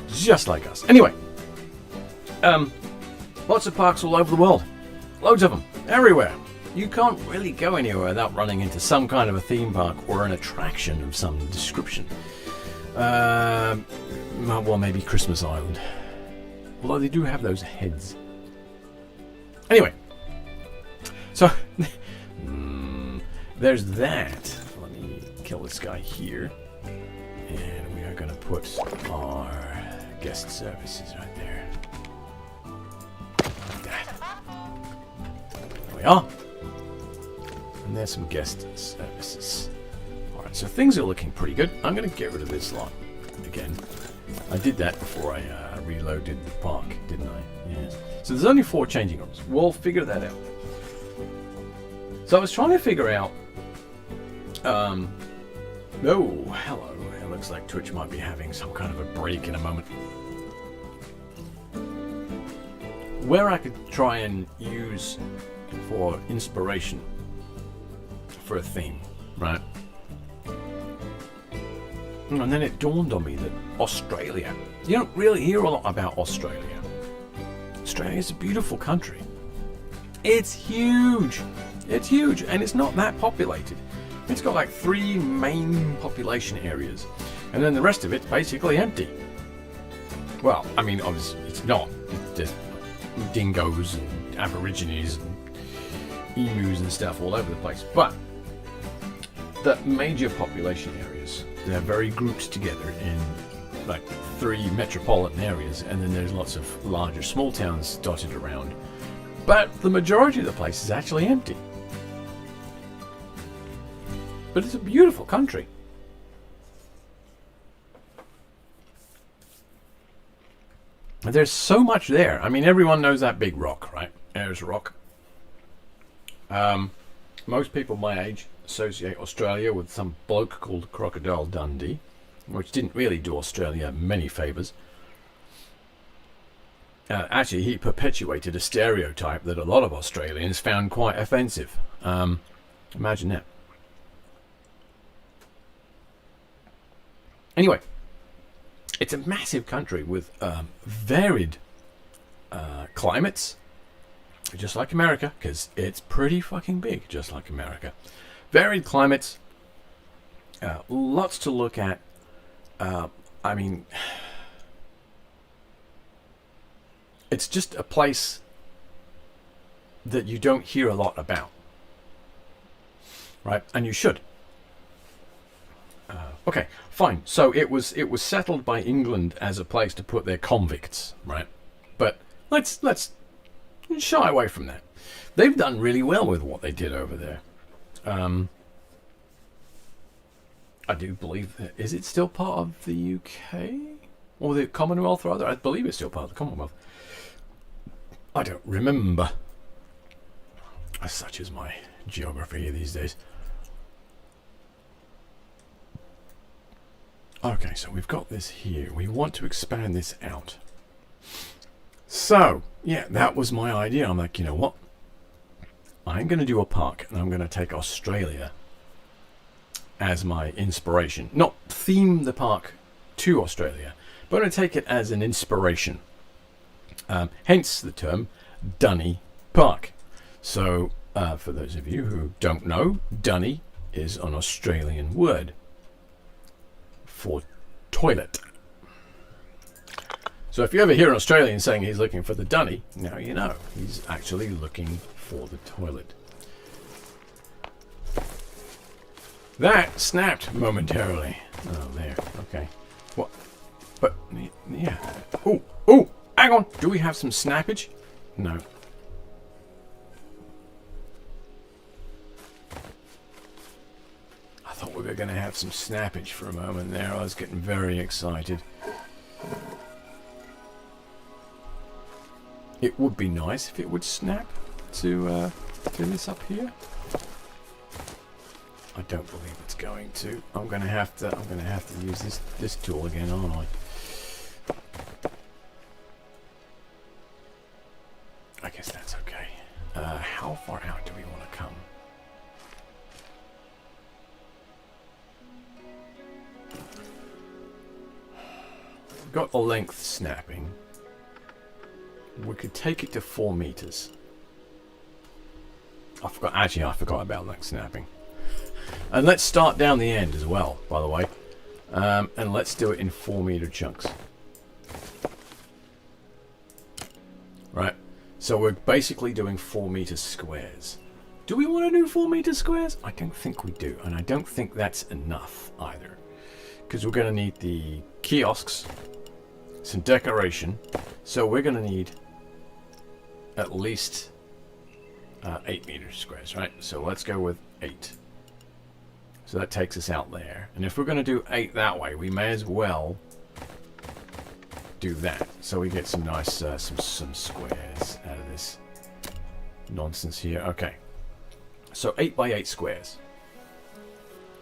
Just like us. Anyway, lots of parks all over the world. Loads of them. Everywhere. You can't really go anywhere without running into some kind of a theme park or an attraction of some description. Well, maybe Christmas Island. Although they do have those heads. Anyway. So, there's that. Let me kill this guy here. And we are going to put our guest services right there. Like that. There we are. And there's some guest services. Alright, so things are looking pretty good. I'm going to get rid of this lot again. I did that before I reloaded the park, didn't I? Yes. So there's only 4 changing rooms. We'll figure that out. So I was trying to figure out... oh, hello. It looks like Twitch might be having some kind of a break in a moment. Where I could try and use for inspiration for a theme, right? And then it dawned on me that Australia, you don't really hear a lot about Australia. Australia is a beautiful country. It's huge. It's huge, and it's not that populated. It's got like 3 main population areas, and then the rest of it's basically empty. Well, I mean, obviously it's not. There's dingoes and aborigines and emus and stuff all over the place, but the major population areas, they're very grouped together in like 3 metropolitan areas, and then there's lots of larger small towns dotted around. But the majority of the place is actually empty. But it's a beautiful country. There's so much there. I mean, everyone knows that big rock, right? Ayers Rock. Most people my age associate Australia with some bloke called Crocodile Dundee, which didn't really do Australia many favours. Actually, he perpetuated a stereotype that a lot of Australians found quite offensive. Imagine that. Anyway, it's a massive country with varied climates, just like America, because it's pretty fucking big, just like America. Varied climates, lots to look at. I mean, it's just a place that you don't hear a lot about, right? And you should. Okay, fine. So it was settled by England as a place to put their convicts, right? But let's shy away from that. They've done really well with what they did over there. I do believe that. Is it still part of the UK or the Commonwealth rather? I believe it's still part of the Commonwealth. I don't remember. Such is my geography these days. Okay, so we've got this here. We want to expand this out. So, yeah, that was my idea. I'm like, you know what? I'm going to do a park, and I'm going to take Australia as my inspiration. Not theme the park to Australia, but I'm going to take it as an inspiration. Hence the term Dunny Park. So, for those of you who don't know, Dunny is an Australian word for toilet. So if you ever hear an Australian saying he's looking for the dunny, now you know he's actually looking for the toilet. That snapped momentarily. Oh, there. Okay. What? But yeah. Oh, hang on. Do we have some snappage? No. I thought we were going to have some snappage for a moment there. I was getting very excited. It would be nice if it would snap to this up here. I don't believe it's going to. I'm going to have to use this tool again, aren't I? I guess that's okay. How far out do we want to come? got the length snapping. We could take it to 4 meters. I forgot about length snapping. And let's start down the end as well, by the way. And let's do it in 4 meter chunks. Right. So we're basically doing 4 meter squares. Do we want to do 4 meter squares? I don't think we do. And I don't think that's enough either. Because we're going to need the kiosks, some decoration. So we're going to need at least 8 meter squares, right? So let's go with 8. So that takes us out there. And if we're going to do 8 that way, we may as well do that. So we get some nice, some squares out of this nonsense here. Okay. So 8 by 8 squares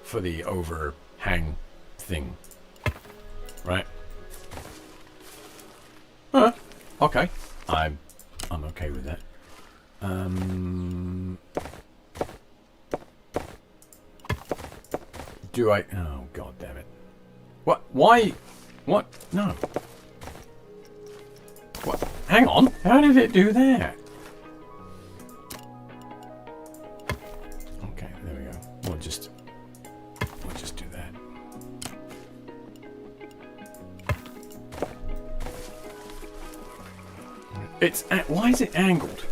for the overhang thing. Right? Okay. I'm okay with that. Do I... Oh, god damn it. What? Why? What? No. What? Hang on. How did it do that? Okay, there we go. We'll just do that. It's... Why is it angled?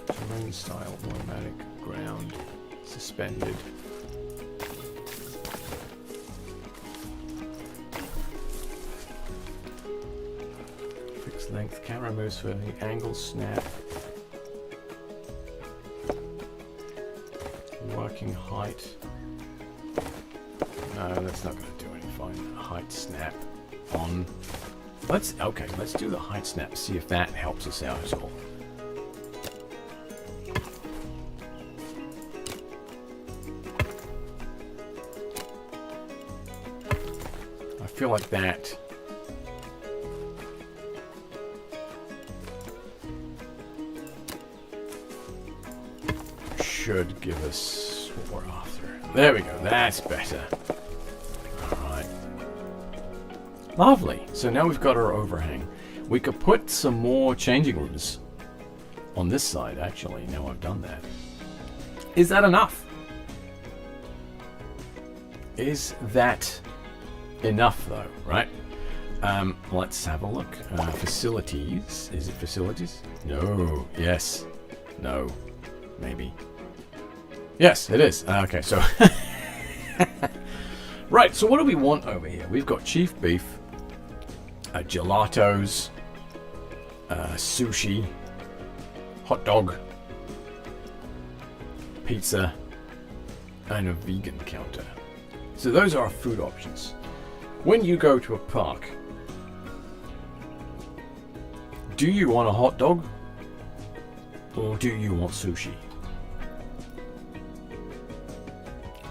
Terrain style, automatic, ground, suspended. Fixed length, camera moves for the angle snap. Working height. No, that's not going to do any fine. Height snap on. Let's do the height snap. See if that helps us out at all. I feel like that should give us what we're after. There we go. That's better. Alright. Lovely. So now we've got our overhang. We could put some more changing rooms on this side, actually. Now I've done that. Is that enough? Is that enough, though, right? Let's have a look. Facilities. Is it facilities? No. Yes. No. Maybe. Yes, it is. Okay, so... Right, so what do we want over here? We've got chief beef, gelatos, sushi, hot dog, pizza, and a vegan counter. So those are our food options. When you go to a park, do you want a hot dog? Or do you want sushi?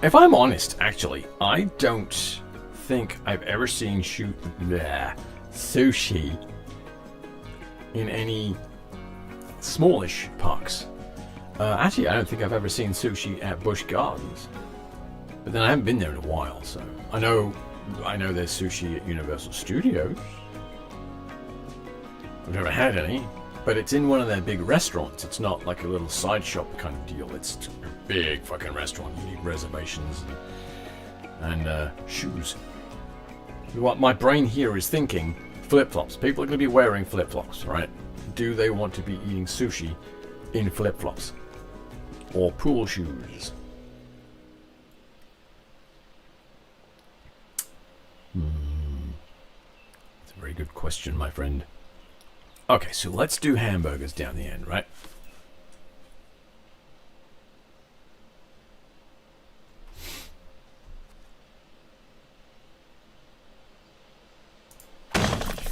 If I'm honest, actually, I don't think I've ever seen sushi in any smallish parks. Actually, I don't think I've ever seen sushi at Busch Gardens. But then I haven't been there in a while, so I know there's sushi at Universal Studios. I've never had any, but it's in one of their big restaurants. It's not like a little side shop kind of deal. It's a big fucking restaurant. You need reservations and shoes. What my brain here is thinking, flip-flops. People are going to be wearing flip-flops, right? Do they want to be eating sushi in flip-flops? Or pool shoes? That's a very good question, my friend. Okay, so let's do hamburgers down the end, right?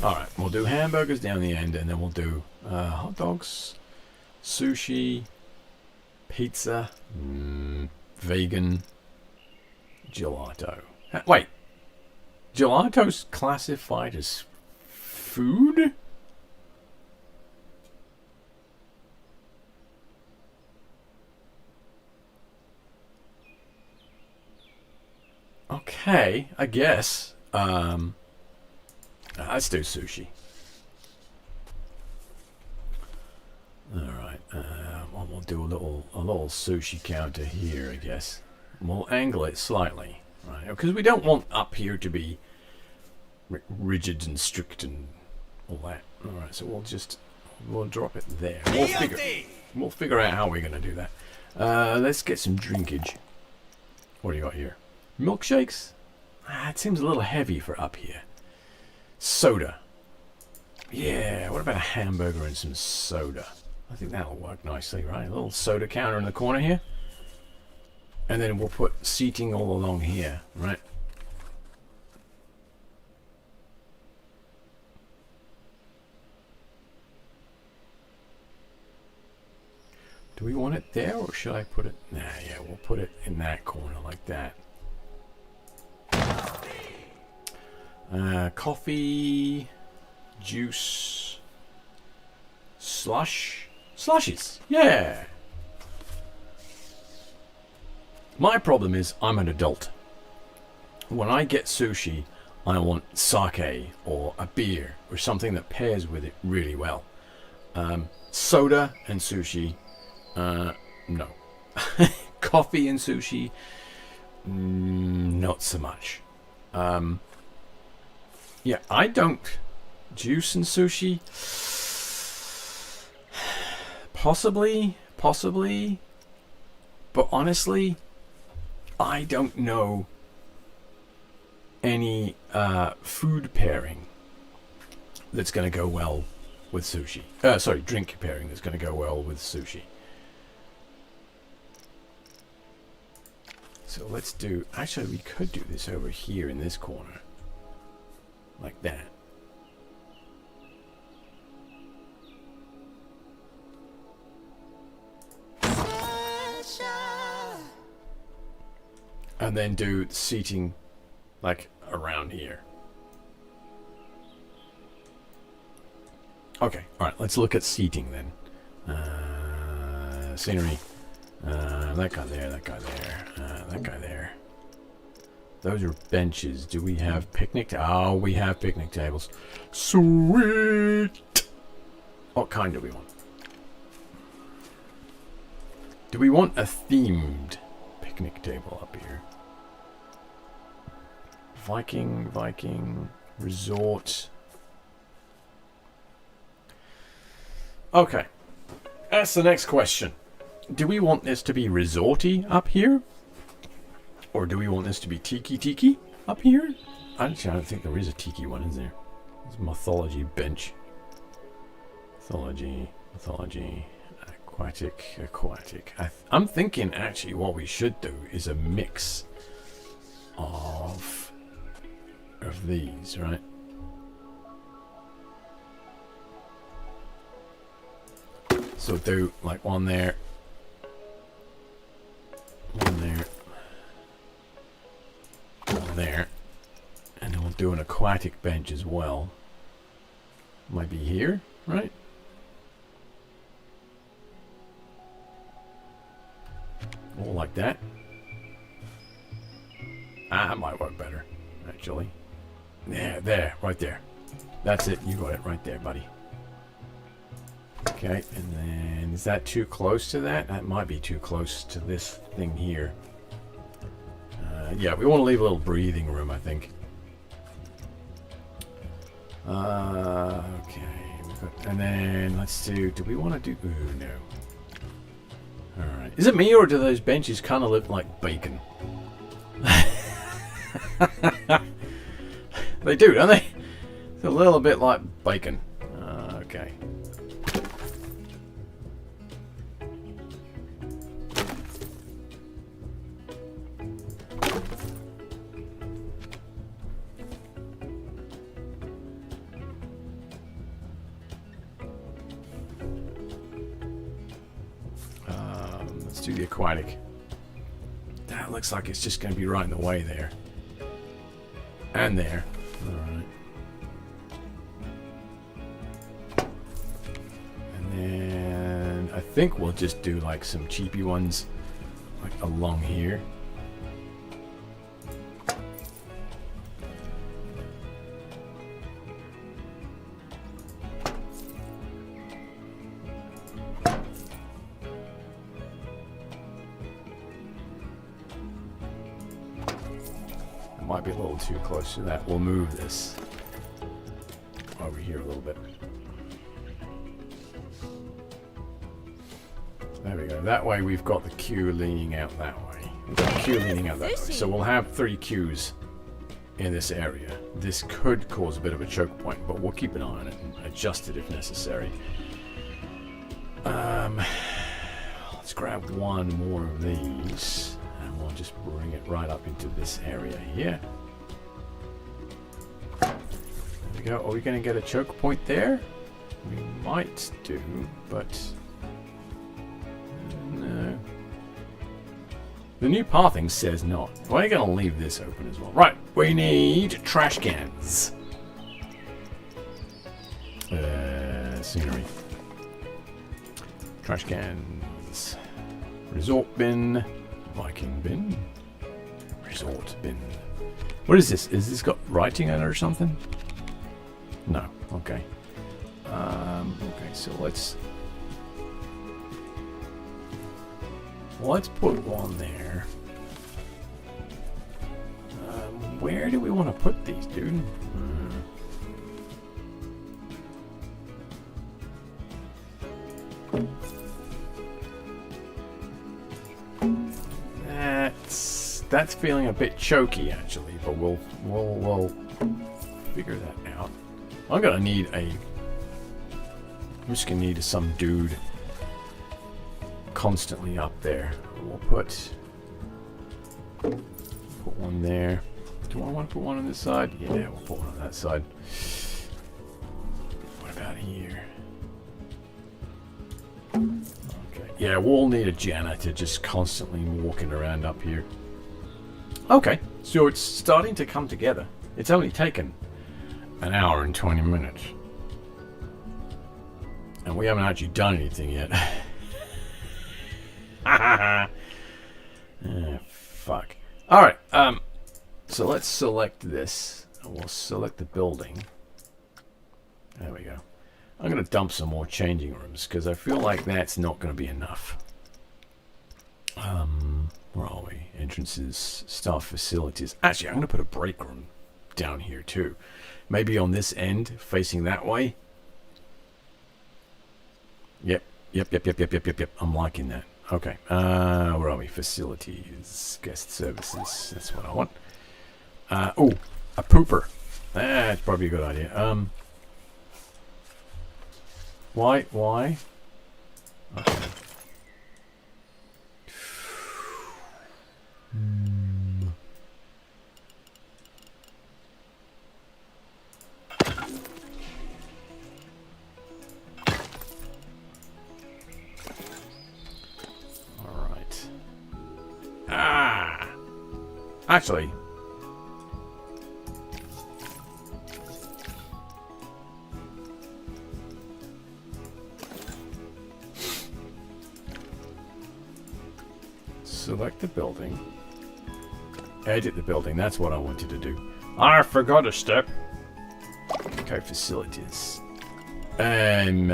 Alright, we'll do hamburgers down the end, and then we'll do hot dogs, sushi, pizza, vegan, gelato. Wait, gelato's classified as food? Okay, I guess. Let's do sushi. Alright, we'll do a little sushi counter here, I guess. We'll angle it slightly, right? Because we don't want up here to be rigid and strict and all that. Alright, so we'll drop it there. We'll figure out how we're going to do that. Let's get some drinkage. What do you got here? Milkshakes? It seems a little heavy for up here. Soda. Yeah, what about a hamburger and some soda? I think that'll work nicely, right? A little soda counter in the corner here. And then we'll put seating all along here, right? Do we want it there, or should I put it? Nah, yeah, we'll put it in that corner like that. Coffee, juice, slushies. Yeah. My problem is I'm an adult. When I get sushi, I want sake or a beer or something that pairs with it really well. Soda and sushi. No. Coffee and sushi, not so much. Yeah, I don't. Juice and sushi, possibly, but honestly, I don't know any food pairing that's going to go well with sushi. Sorry, drink pairing that's going to go well with sushi. So let's do, actually we could do this over here in this corner. Like that. And then do seating like around here. Okay, alright, let's look at seating then. Scenery. That guy there, that guy there, that guy there. Those are benches. Do we have picnic? Oh, we have picnic tables. Sweet! What kind do we want? Do we want a themed picnic table up here? Viking, resort. Okay. That's the next question. Do we want this to be resorty up here? Or do we want this to be tiki up here? Actually, I don't think there is a tiki one, is there? It's mythology bench. Mythology, aquatic. I'm thinking actually what we should do is a mix of these, right? So do like one there. One there. One there. And then we'll do an aquatic bench as well. Might be here, right? All like that. That might work better, actually. There, right there. That's it, you got it right there, buddy. Okay, and then is that too close to that? That might be too close to this thing here. Yeah, we want to leave a little breathing room, I think. Okay, and then let's do we want to do, ooh, no. Alright, is it me or do those benches kind of look like bacon? They do, don't they? It's a little bit like bacon. Okay. Let's do the aquatic. That looks like it's just going to be right in the way there. And there. Alright. And then I think we'll just do like some cheapy ones like along here. might be a little too close to that. We'll move this over here a little bit. There we go. That way we've got the queue leaning out that way. We've got the queue leaning out that way. So we'll have 3 queues in this area. This could cause a bit of a choke point, but we'll keep an eye on it and adjust it if necessary. Let's grab one more of these and we'll just bring it right up into this area here. There we go. Are we going to get a choke point there? We might do, but no. The new pathing says not. We're going to leave this open as well. Right, we need trash cans. Scenery. Trash cans. Resort bin. Viking bin. Resort bin. What is this? Is this got writing on it or something? No. Okay. Okay, so let's put one there. Where do we want to put these, dude? That's feeling a bit choky actually, but we'll figure that out. I'm just gonna need some dude constantly up there. We'll put one there. Do I want to put one on this side? Yeah, we'll put one on that side. What about here? Okay. Yeah, we'll need a janitor just constantly walking around up here. Okay, so it's starting to come together. It's only taken an hour and 20 minutes. And we haven't actually done anything yet. Fuck. Alright, so let's select this. And we'll select the building. There we go. I'm going to dump some more changing rooms, because I feel like that's not going to be enough. Where are we? Entrances, staff facilities. Actually, I'm going to put a break room down here too. Maybe on this end, facing that way. Yep. I'm liking that. Okay. Where are we? Facilities, guest services. That's what I want. Oh, a pooper. That's probably a good idea. Why? Okay. All right. Actually. Select the building. Edit the building. That's what I wanted to do. I forgot a step. Okay, facilities. And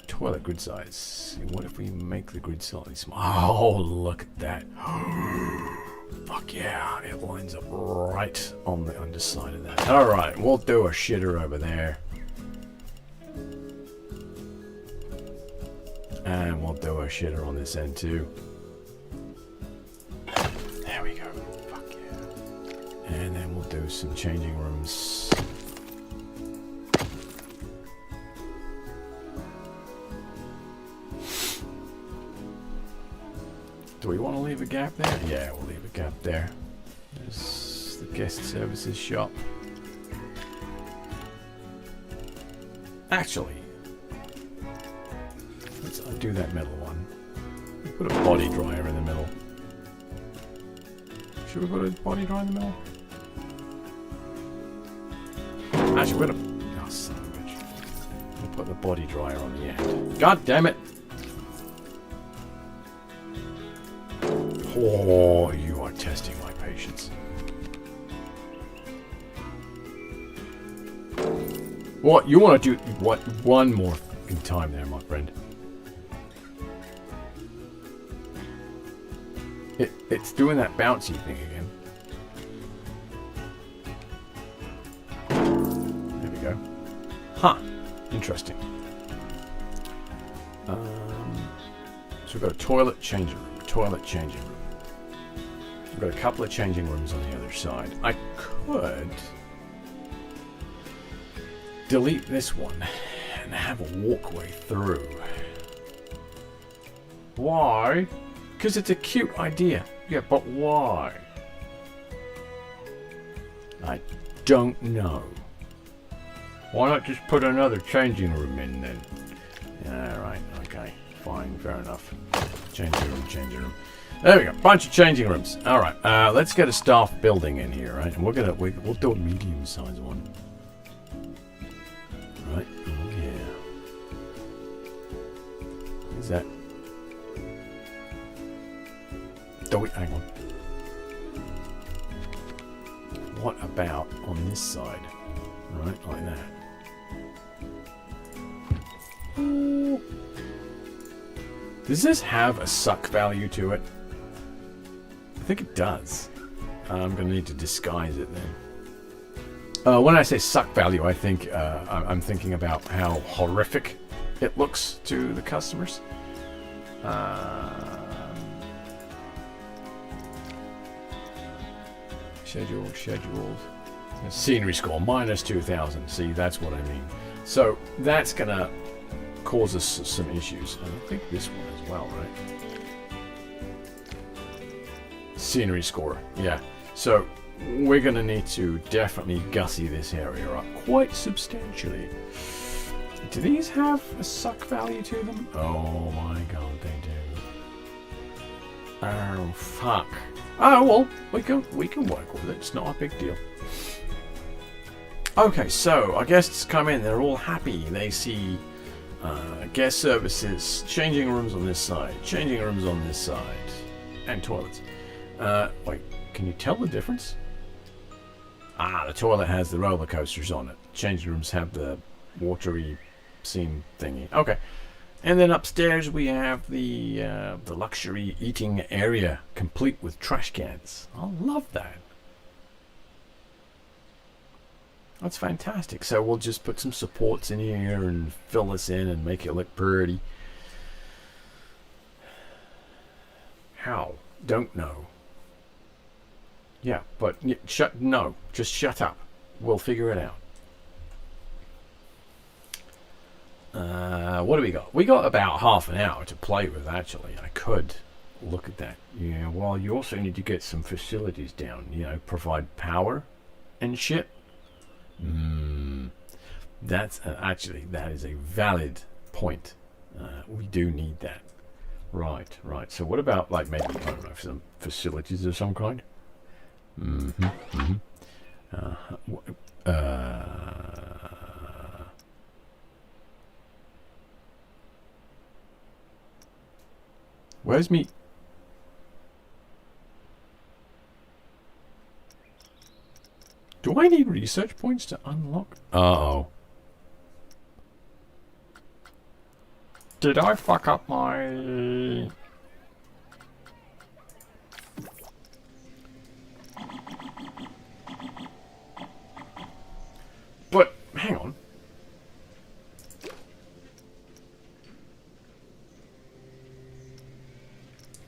toilet grid size. What if we make the grid slightly small? Oh, look at that. Fuck yeah. It lines up right on the underside of that. Alright, we'll do a shitter over there. And we'll do a shitter on this end too. There we go. Fuck yeah. And then we'll do some changing rooms. Do we want to leave a gap there? Yeah, we'll leave a gap there. There's the guest services shop. Actually, let's undo that middle one. Put a body dryer in the middle. Should we put a body dryer in the middle? Actually, we're gonna... Oh, son of a bitch. We'll put the body dryer on the end. God damn it! Oh, you are testing my patience. What? You want to do what? One more fucking time there, my friend. It's doing that bouncy thing again. go. Huh. Interesting. So we've got a toilet changing room. Toilet changing room. We've got a couple of changing rooms on the other side. I could delete this one and have a walkway through. Why? Because it's a cute idea. Yeah, but why? I don't know. Why not just put another changing room in then? Alright, okay. Fine, fair enough. Changing room, changing room. There we go. Bunch of changing rooms. Alright, let's get a staff building in here, right? And we'll do a medium-sized one. Right, oh yeah. Is that... hang on. What about on this side? Right, like that. Ooh. Does this have a suck value to it? I think it does. I'm going to need to disguise it then. When I say suck value, I think I'm thinking about how horrific it looks to the customers. Scheduled. Scenery score, minus 2,000. See, that's what I mean. So, that's going to cause us some issues. And I think this one as well, right? Scenery score, yeah. So, we're going to need to definitely gussy this area up quite substantially. Do these have a suck value to them? Oh my god, they do. Oh, fuck. Oh, well, we can work with it. It's not a big deal. Okay, so our guests come in. They're all happy. They see guest services, changing rooms on this side, changing rooms on this side, and toilets. Wait, can you tell the difference? Ah, the toilet has the roller coasters on it. Changing rooms have the watery scene thingy. Okay. And then upstairs we have the luxury eating area, complete with trash cans. I love that. That's fantastic. So we'll just put some supports in here and fill this in and make it look pretty. How? Don't know. Yeah, but no, just shut up. We'll figure it out. What do we got? We got about half an hour to play with, actually. I could look at that. Yeah, well, you also need to get some facilities down. You know, provide power and shit. That's actually, that is a valid point. We do need that. Right. So what about, like, maybe, I don't know, some facilities of some kind? Where's me? Do I need research points to unlock? Uh-oh. Did I fuck up my... But, hang on.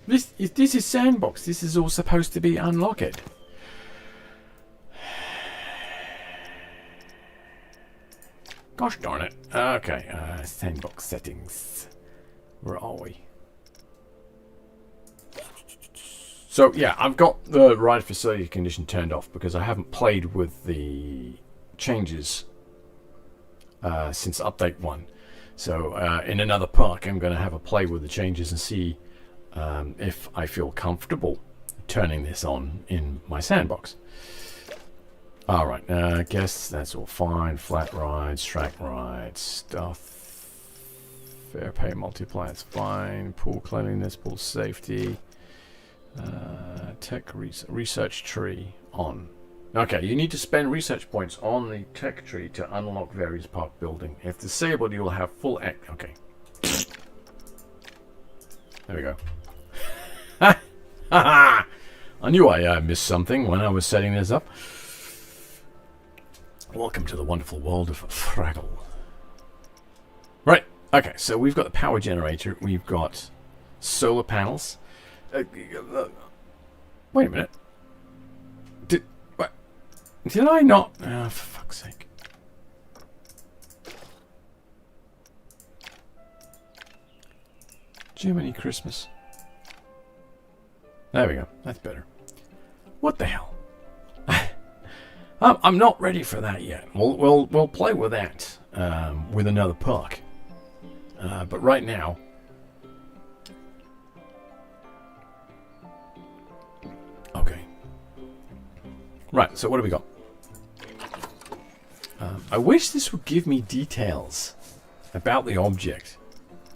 This is sandbox. This is all supposed to be unlocked. Gosh darn it. Okay, sandbox settings. Where are we? So, yeah, I've got the ride facility condition turned off because I haven't played with the changes since update 1. So, in another park, I'm going to have a play with the changes and see if I feel comfortable turning this on in my sandbox. Alright, I guess that's all fine. Flat rides, track rides, stuff. Fair pay multipliers, fine. Pool cleanliness, pool safety. Tech research tree on. Okay, you need to spend research points on the tech tree to unlock various park building. If disabled, you will have full... Okay. There we go. I knew I missed something when I was setting this up. Welcome to the wonderful world of Fraggle. Right, okay, so we've got the power generator, we've got solar panels. Wait a minute. Did I not? Oh, for fuck's sake. Jiminy Christmas. There we go. That's better. What the hell? I'm not ready for that yet. We'll play with that with another park. But right now, okay. Right. So what do we got? I wish this would give me details about the object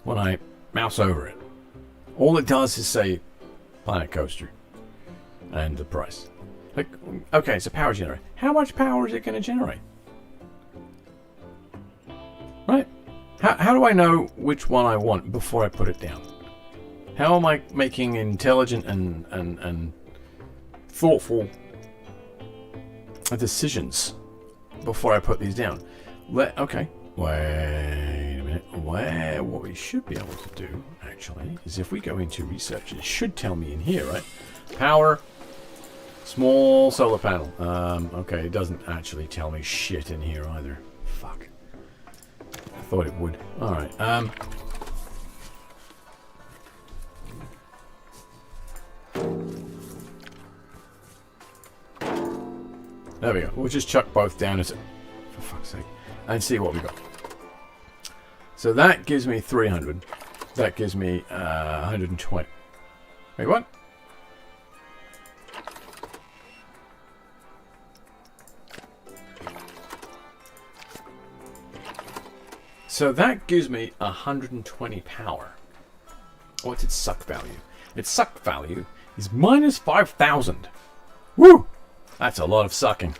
when I mouse over it. All it does is say Planet Coaster and the price. Like, okay, it's a power generator. How much power is it going to generate? Right? How do I know which one I want before I put it down? How am I making intelligent and thoughtful decisions before I put these down? Okay. Wait a minute. What we should be able to do, actually, is if we go into research, it should tell me in here, right? Power, small solar panel. Okay, it doesn't actually tell me shit in here either. Fuck. I thought it would. Alright, there we go. We'll just chuck both down as for fuck's sake. And see what we got. So that gives me 300. That gives me 120. Wait, what? So that gives me 120 power. What's its suck value? Its suck value is minus 5,000. Woo! That's a lot of sucking.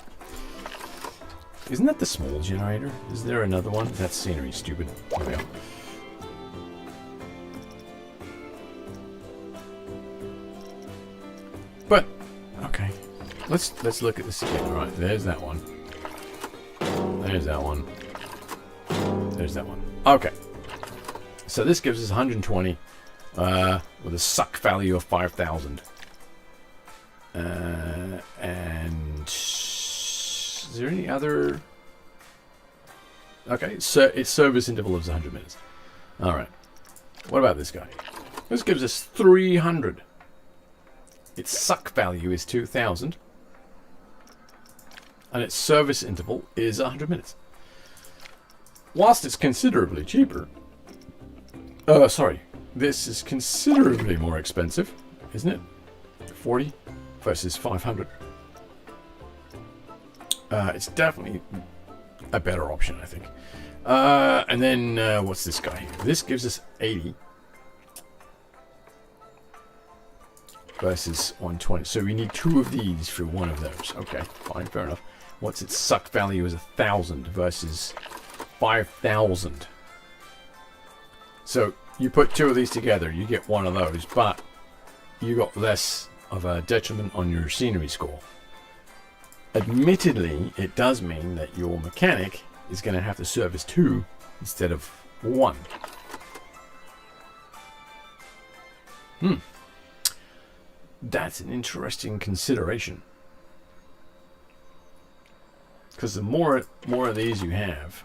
Isn't that the small generator? Is there another one? That's scenery, stupid. There we go. But okay, let's look at this again. All right, there's that one. There's that one. There's that one. Okay. So this gives us 120 with a suck value of 5,000. And is there any other? Okay, so its service interval is 100 minutes. All right. What about this guy? This gives us 300. Its suck value is 2,000. And its service interval is 100 minutes. Whilst it's considerably cheaper... sorry. This is considerably more expensive, isn't it? 40 versus 500. It's definitely a better option, I think. And then, what's this guy here? This gives us 80 versus 120. So we need 2 of these for one of those. Okay, fine, fair enough. What's its suck value is 1,000 versus 5,000. So you put 2 of these together, you get one of those, but you got less of a detriment on your scenery score. Admittedly, it does mean that your mechanic is going to have to service 2 instead of 1. That's an interesting consideration. Because the more of these you have,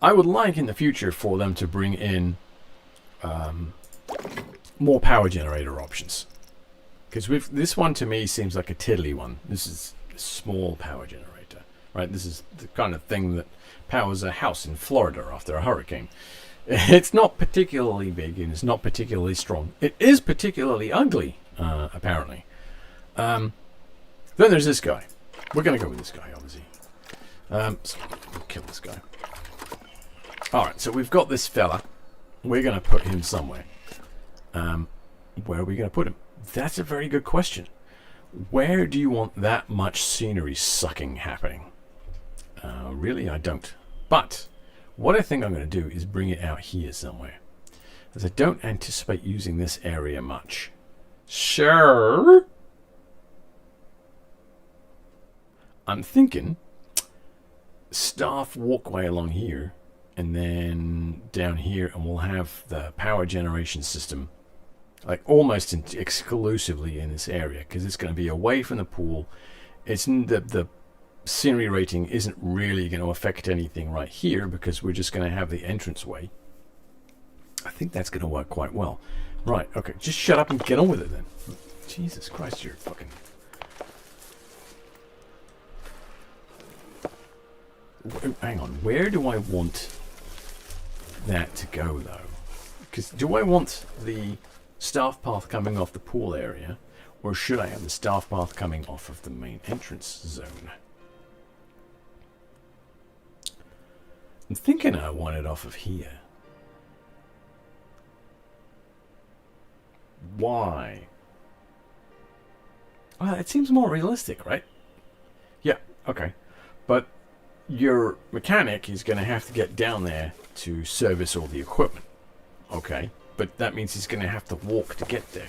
I would like in the future for them to bring in more power generator options. Because this one to me seems like a tiddly one. This is a small power generator, right? This is the kind of thing that powers a house in Florida after a hurricane. It's not particularly big and it's not particularly strong. It is particularly ugly, apparently. Then there's this guy. We're going to go with this guy, obviously. So we'll kill this guy. Alright, so we've got this fella. We're going to put him somewhere. Where are we going to put him? That's a very good question. Where do you want that much scenery sucking happening? Really, I don't. But what I think I'm going to do is bring it out here somewhere. As I don't anticipate using this area much. Sure. I'm thinking staff walkway along here, and then down here, and we'll have the power generation system like almost exclusively in this area, because it's going to be away from the pool. It's the scenery rating isn't really going to affect anything right here, because we're just going to have the entranceway. I think that's going to work quite well. Right, okay, just shut up and get on with it then. Jesus Christ, you're fucking... Hang on, where do I want that to go though? Because do I want the staff path coming off the pool area, or should I have the staff path coming off of the main entrance zone? I'm thinking I want it off of here. Why? Well, it seems more realistic, right? Yeah, okay. But your mechanic is going to have to get down there to service all the equipment. Okay, but that means he's going to have to walk to get there.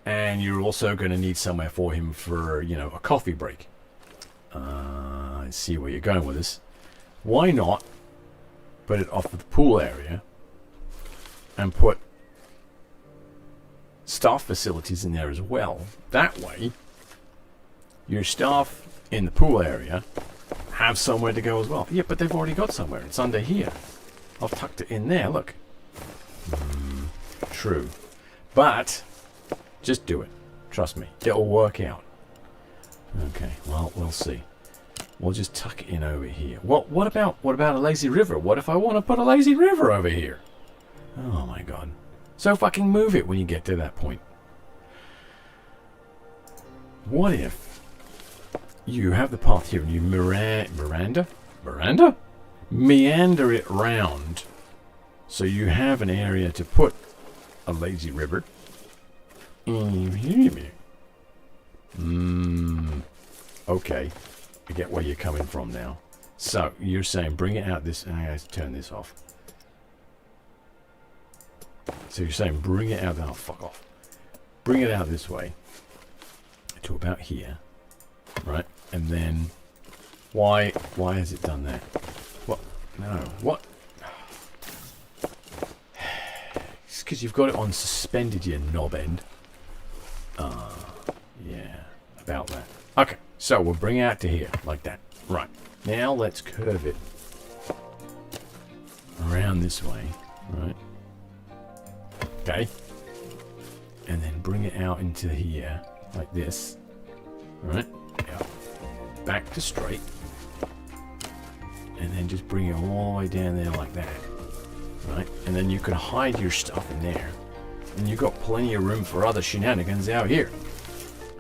And you're also going to need somewhere for him for, you know, a coffee break. I see where you're going with this. Why not put it off of the pool area and put staff facilities in there as well? That way, your staff in the pool area have somewhere to go as well. Yeah, but they've already got somewhere. It's under here. I've tucked it in there, look. True. But just do it. Trust me. It'll work out. Okay, well, we'll see. We'll just tuck it in over here. What about a lazy river? What if I want to put a lazy river over here? Oh my god. So fucking move it when you get to that point. What if you have the path here and you meander it round, so you have an area to put a lazy river. Okay, I get where you're coming from now. So you're saying bring it out this, and I have to turn this off. So you're saying bring it out, oh fuck off. Bring it out this way to about here, right? And then why has it done that? What? No, what? It's because you've got it on suspended, you knob end. Yeah, about that. Okay, so we'll bring it out to here, like that. Right, now let's curve it around this way, right? Okay. And then bring it out into here, like this. Right? Yeah. Back to straight. And then just bring it all the way down there like that. Right? And then you can hide your stuff in there. And you've got plenty of room for other shenanigans out here.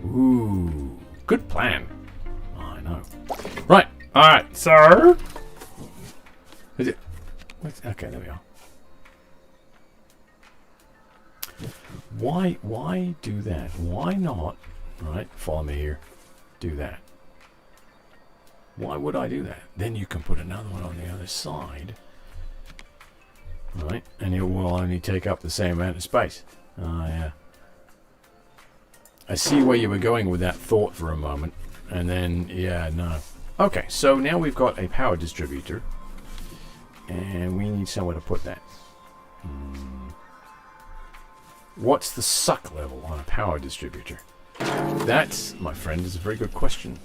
Ooh. Good plan. Oh, I know. Right. Alright, sir. Is it? Okay, there we are. Why do that? Why not? Right, follow me here. Do that. Why would I do that? Then you can put another one on the other side. Right, and it will only take up the same amount of space. Oh, yeah. I see where you were going with that thought for a moment. And then, yeah, no. Okay, so now we've got a power distributor. And we need somewhere to put that. What's the suck level on a power distributor? That, my friend, is a very good question.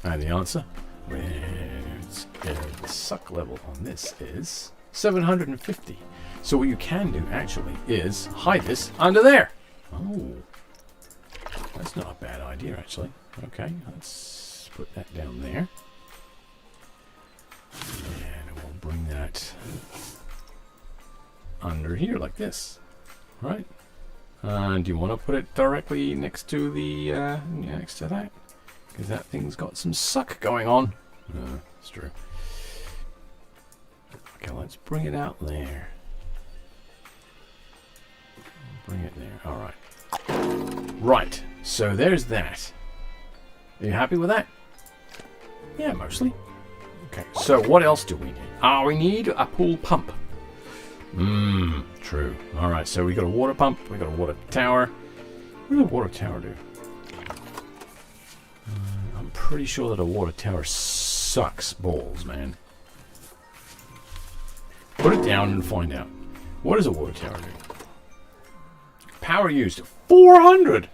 And the answer? The suck level on this is 750. So what you can do, actually, is hide this under there. Oh. That's not a bad idea, actually. Okay, let's put that down there. And we'll bring that under here like this, right? And do you want to put it directly next to the next to that? Because that thing's got some suck going on. It's true. Okay, let's bring it out there. Bring it there. All right. Right. So there's that. Are you happy with that? Yeah, mostly. Okay. So what else do we need? We need a pool pump. True. Alright, so we got a water pump, we got a water tower. What does a water tower do? I'm pretty sure that a water tower sucks balls, man. Put it down and find out. What does a water tower do? Power used 400.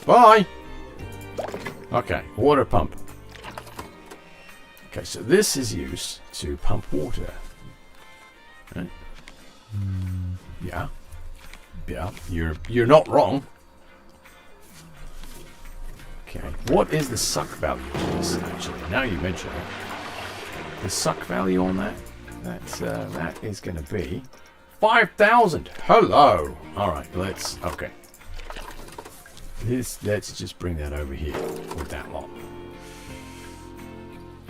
Bye. Okay, water pump. Okay, so this is used to pump water. Right? Yeah. Yeah, you're not wrong. Okay, what is the suck value of this, actually? Now you mention it. The suck value on that? That is going to be 5,000. Hello. All right, okay. Let's just bring that over here with that lot.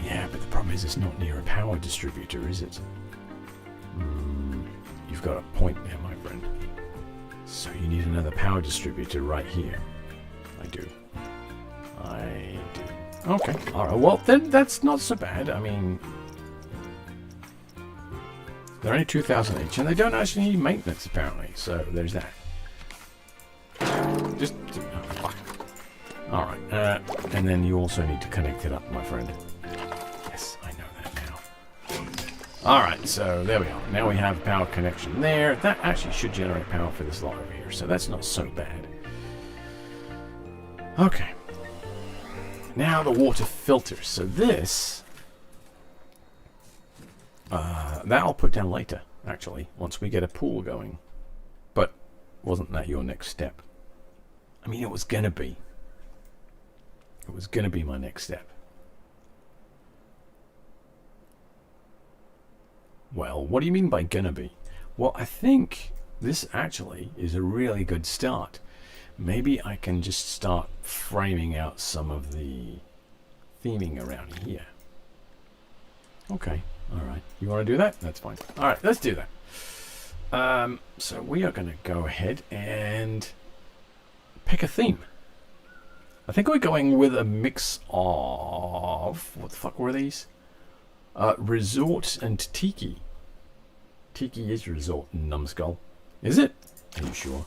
Yeah, but the problem is it's not near a power distributor, is it? You've got a point there, my friend. So you need another power distributor right here. I do. Okay. Alright, well, then that's not so bad. I mean, they're only 2,000 each, and they don't actually need maintenance, apparently. So there's that. Oh, fuck. Alright, and then you also need to connect it up, my friend. Yes, I know that now. Alright, so there we are. Now we have a power connection there. That actually should generate power for this lot over here, so that's not so bad. Okay. Now the water filters. So this... that I'll put down later, actually, once we get a pool going. But wasn't that your next step? I mean, it was going to be. It was going to be my next step. Well, what do you mean by gonna be? Well, I think this actually is a really good start. Maybe I can just start framing out some of the theming around here. Okay, alright. You want to do that? That's fine. Alright, let's do that. So we are going to go ahead and pick a theme. I think we're going with a mix of... What the fuck were these? Resort and Tiki. Tiki is resort, numbskull. Is it? Are you sure?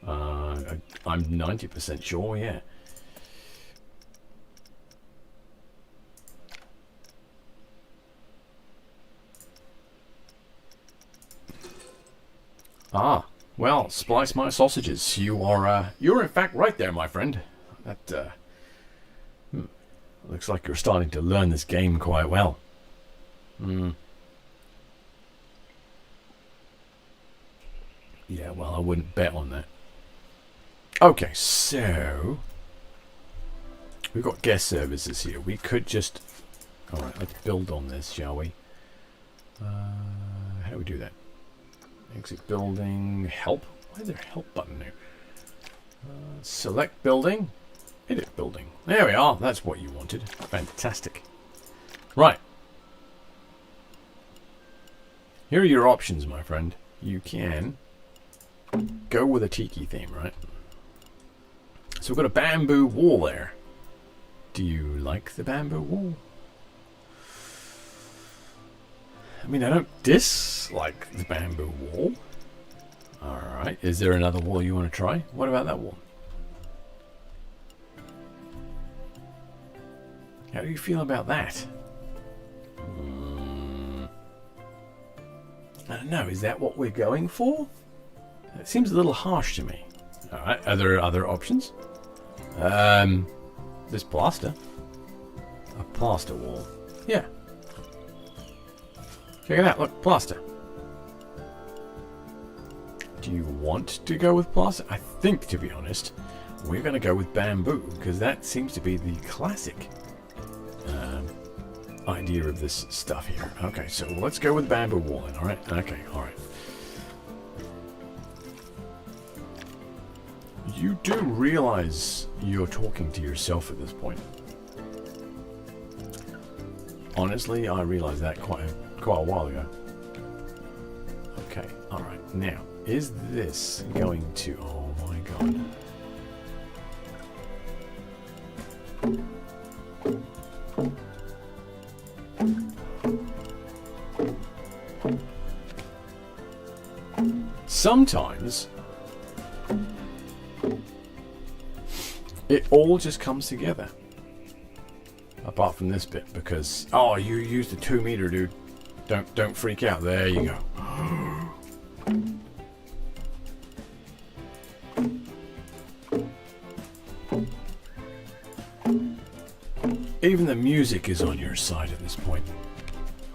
I'm 90% sure, yeah. Ah, well, splice my sausages. You're in fact right there, my friend. That, looks like you're starting to learn this game quite well. Yeah, well, I wouldn't bet on that. Okay, so... We've got guest services here. We could just... Alright, let's build on this, shall we? How do we do that? Exit building. Help? Why is there a help button there? Select building. Edit building. There we are. That's what you wanted. Fantastic. Right. Here are your options, my friend. You can go with a tiki theme, right? So we've got a bamboo wall there. Do you like the bamboo wall? I mean, I don't dislike the bamboo wall. Alright, is there another wall you want to try? What about that wall? How do you feel about that? I don't know, is that what we're going for? It seems a little harsh to me. Alright, are there other options? This plaster. A plaster wall. Yeah. Check it out, look, plaster. Do you want to go with plaster? I think, to be honest, we're going to go with bamboo, because that seems to be the classic idea of this stuff here. Okay, so let's go with bamboo wall then, alright? Okay, alright. You do realize you're talking to yourself at this point. Honestly, I realized that quite a while ago. Okay, alright. Now, is this going to... Oh my god. Sometimes It all just comes together. Apart from this bit, because oh, you used a 2 meter, dude. Don't freak out. There you go. Even the music is on your side at this point.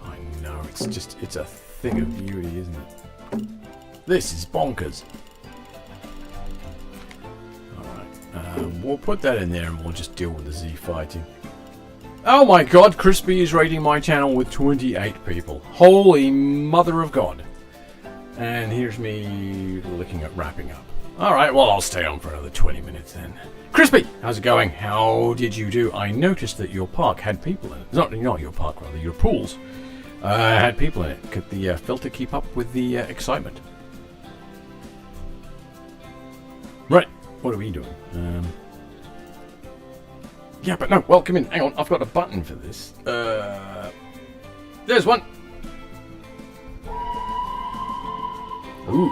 I know, it's a thing of beauty, isn't it? This is bonkers. Alright, we'll put that in there and we'll just deal with the Z fighting. Oh my god, Crispy is rating my channel with 28 people. Holy mother of God. And here's me looking at wrapping up. Alright, well I'll stay on for another 20 minutes then. Crispy, how's it going? How did you do? I noticed that your park had people in it. Not your park, rather, your pools had people in it. Could the filter keep up with the excitement? Right, what are we doing? Yeah, but no, welcome in. Hang on, I've got a button for this. There's one. Ooh,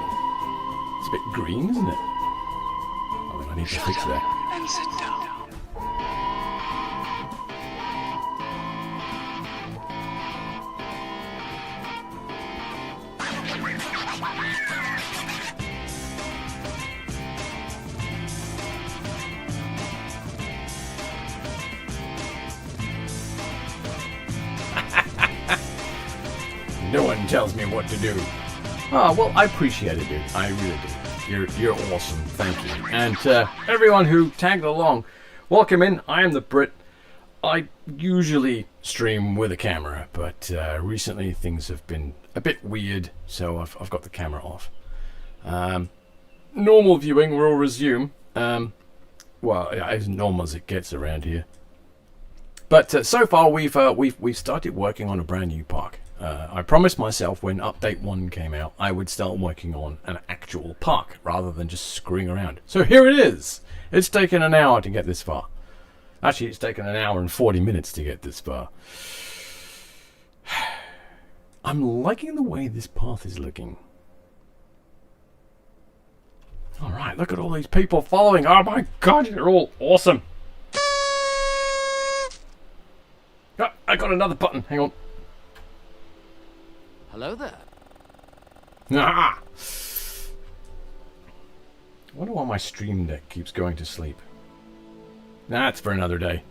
it's a bit green, isn't it? I think I need to fix that. And sit down. No one tells me what to do. Ah, well, I appreciate it, dude. I really do. You're awesome. Thank you. And everyone who tagged along, welcome in. I am the Brit. I usually stream with a camera, but recently things have been a bit weird, so I've got the camera off. Normal viewing will resume. Well, as normal as it gets around here. But so far we've started working on a brand new park. I promised myself when Update 1 came out, I would start working on an actual park rather than just screwing around. So here it is. It's taken an hour to get this far. Actually, it's taken an hour and 40 minutes to get this far. I'm liking the way this path is looking. Alright, look at all these people following. Oh my god, you're all awesome. Oh, I got another button. Hang on. Hello there. Ah! I wonder why my stream deck keeps going to sleep. That's for another day.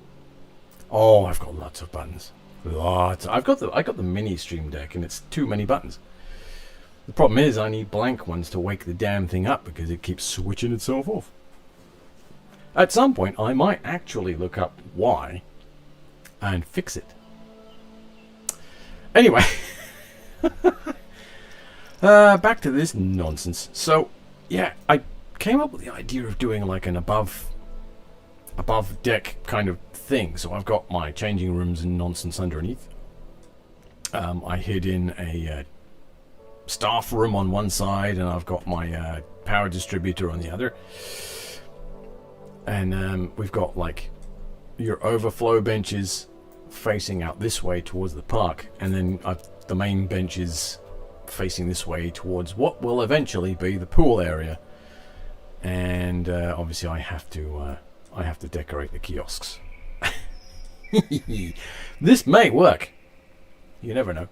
Oh, I've got lots of buttons. Lots. I got the mini stream deck, and it's too many buttons. The problem is, I need blank ones to wake the damn thing up because it keeps switching itself off. At some point, I might actually look up why and fix it. Anyway. Back to this nonsense. So, yeah, I came up with the idea of doing like an above deck kind of thing. So I've got my changing rooms and nonsense underneath. I hid in a staff room on one side, and I've got my power distributor on the other. And we've got like your overflow benches facing out this way towards the park, and then the main benches facing this way towards what will eventually be the pool area. And obviously I have to decorate the kiosks. This may work. You never know.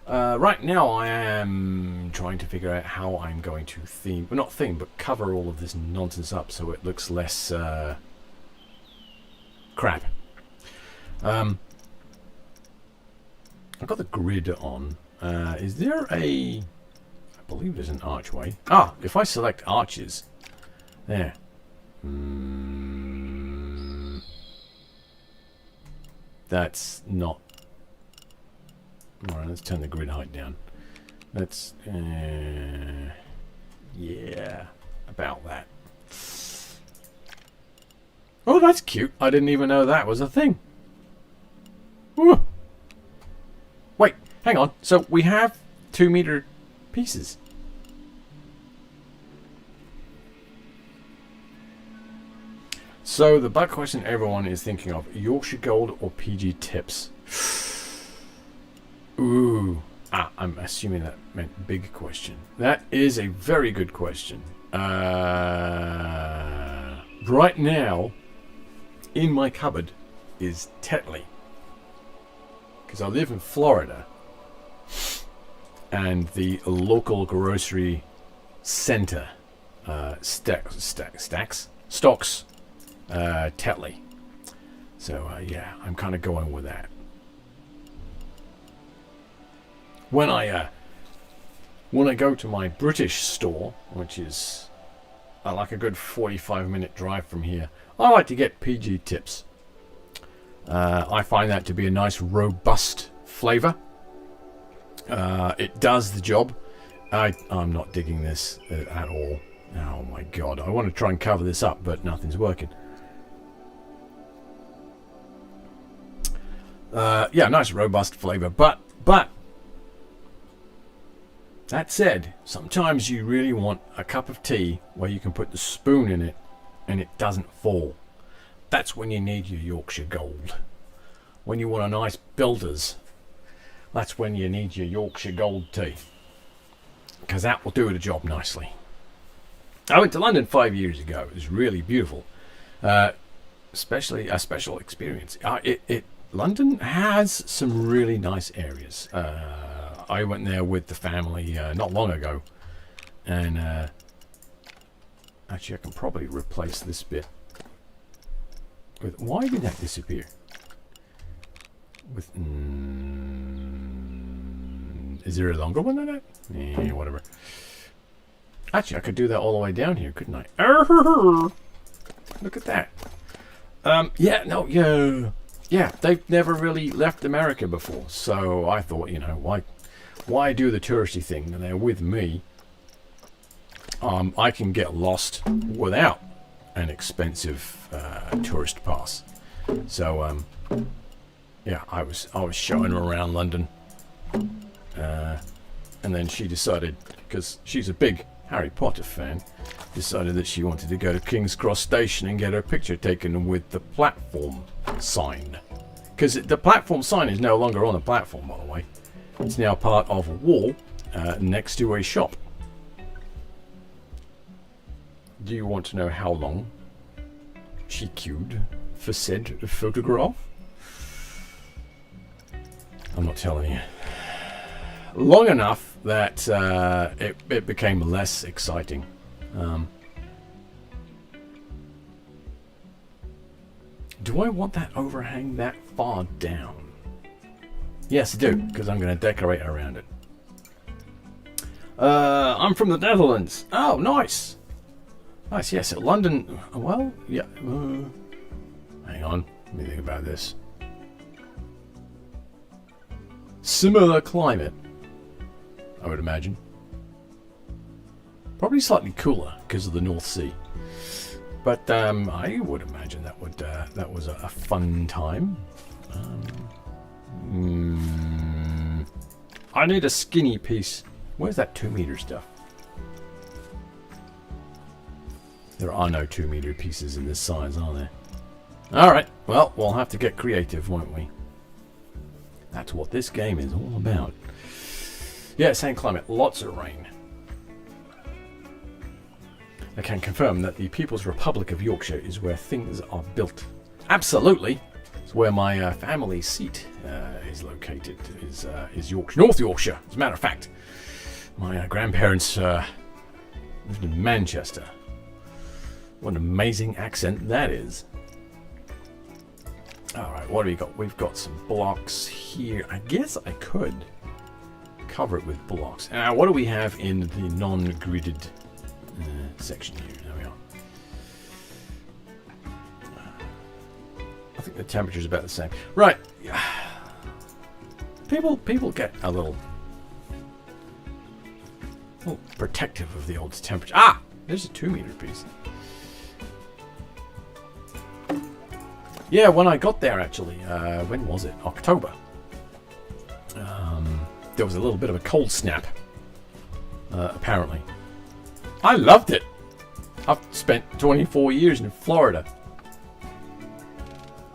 Right now I am trying to figure out how I'm going to but cover all of this nonsense up so it looks less crap. I've got the grid on. Is there I believe there's an archway. Ah, if I select arches. There. That's not... Alright, let's turn the grid height down. Let's... yeah, about that. Oh, that's cute. I didn't even know that was a thing. Ooh. Wait, hang on. So we have 2 meter pieces. So the bug question everyone is thinking of, Yorkshire Gold or PG Tips? Ooh. Ah, I'm assuming that meant big question. That is a very good question. Right now, in my cupboard is Tetley. Because I live in Florida. And the local grocery center stocks Tetley. So yeah, I'm kind of going with that. When I go to my British store, which is like a good 45-minute drive from here, I like to get PG Tips. I find that to be a nice robust flavor. It does the job. I'm not digging this at all. Oh my god, I want to try and cover this up, but nothing's working. Yeah, nice robust flavor, but that said, sometimes you really want a cup of tea where you can put the spoon in it and it doesn't fall. That's when you need your Yorkshire Gold. When you want a nice builder's, that's when you need your Yorkshire Gold tea. Because that will do the job nicely. I went to London 5 years ago. It was really beautiful. Especially a special experience. London has some really nice areas. I went there with the family not long ago. And actually I can probably replace this bit with... Why did that disappear? With... is there a longer one than that? Yeah, whatever. Actually, I could do that all the way down here, couldn't I? Look at that. Yeah, they've never really left America before. So I thought, you know, why do the touristy thing? And they're with me. I can get lost without an expensive tourist pass. So yeah, I was showing her around London. And then she decided, because she's a big Harry Potter fan, decided that she wanted to go to King's Cross Station and get her picture taken with the platform sign. Because the platform sign is no longer on the platform, by the way. It's now part of a wall next to a shop. Do you want to know how long she queued for said photograph? I'm not telling you. Long enough that it became less exciting. Do I want that overhang that far down? Yes, I do, because I'm going to decorate around it. I'm from the Netherlands. Oh, nice. Nice, yes. London, well, yeah. Hang on, let me think about this. Similar climate, I would imagine. Probably slightly cooler because of the North Sea. But I would imagine that was a fun time. I need a skinny piece. Where's that 2 meter stuff? There are no 2 meter pieces in this size, are there? Alright, well, we'll have to get creative, won't we? That's what this game is all about. Yeah, same climate, lots of rain. I can confirm that the People's Republic of Yorkshire is where things are built. Absolutely! It's where my family seat is located, is Yorkshire, North Yorkshire, as a matter of fact. My grandparents lived in Manchester. What an amazing accent that is. Alright, what do we got? We've got some blocks here. I guess I could cover it with blocks. Now, what do we have in the non-gridded section here? There we are. I think the temperature's about the same. Right. People get a little protective of the old temperature. Ah! There's a 2 meter piece. Yeah, when I got there, actually, when was it? October. There was a little bit of a cold snap, apparently. I loved it. I've spent 24 years in Florida.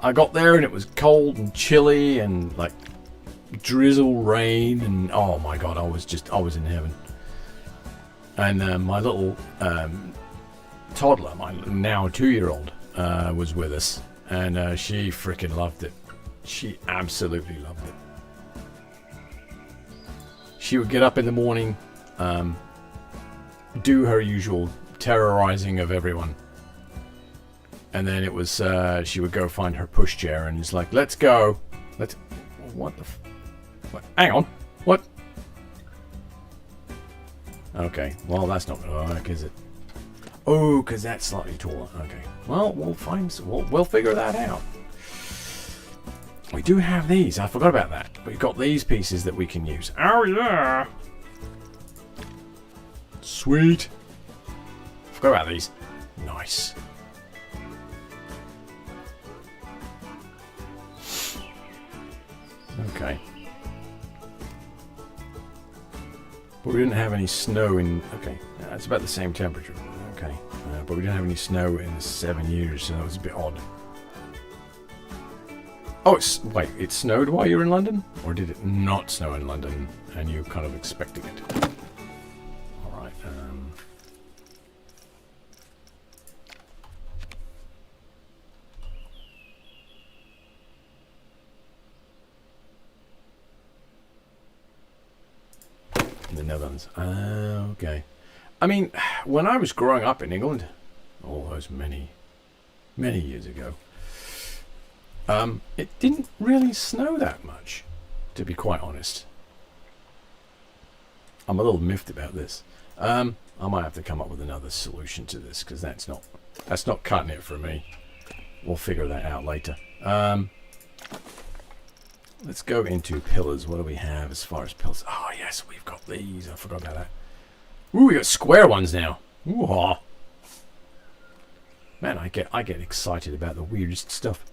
I got there and it was cold and chilly and like drizzle rain and oh my god, I was in heaven. And my little toddler, my now 2-year-old, was with us. And she freaking loved it. She absolutely loved it. She would get up in the morning, do her usual terrorizing of everyone. And then it was, she would go find her pushchair and it's like, let's go. What the what? Hang on. What? Okay, well, that's not going to work, is it? Oh, because that's slightly taller. Okay. Well, we'll figure that out. We do have these. I forgot about that. We've got these pieces that we can use. Oh, yeah. Sweet. Forgot about these. Nice. Okay. But we didn't have any snow in... Okay, it's about the same temperature. Okay. But we didn't have any snow in 7 years, so that was a bit odd. Oh, wait, it snowed while you were in London? Or did it not snow in London and you kind of expecting it? Alright, in the Netherlands. Okay. I mean, when I was growing up in England, all those many years ago, it didn't really snow that much, to be quite honest. I'm a little miffed about this. I might have to come up with another solution to this, because that's not cutting it for me. We'll figure that out later. Let's go into pillars. What do we have as far as pillars? Oh, yes, we've got these. I forgot about that. Ooh, we got square ones now. Ooh, man, I get excited about the weirdest stuff.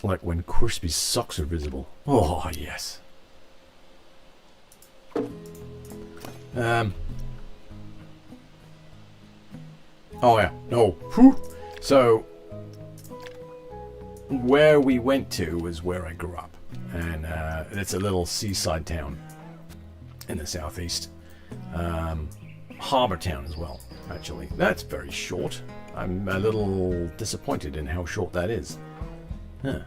Like when Crispy's socks are visible. Oh, yes. Oh, yeah. No. Whew. So, where we went to was where I grew up. And it's a little seaside town in the southeast. Harbour town as well, actually. That's very short. I'm a little disappointed in how short that is. Huh.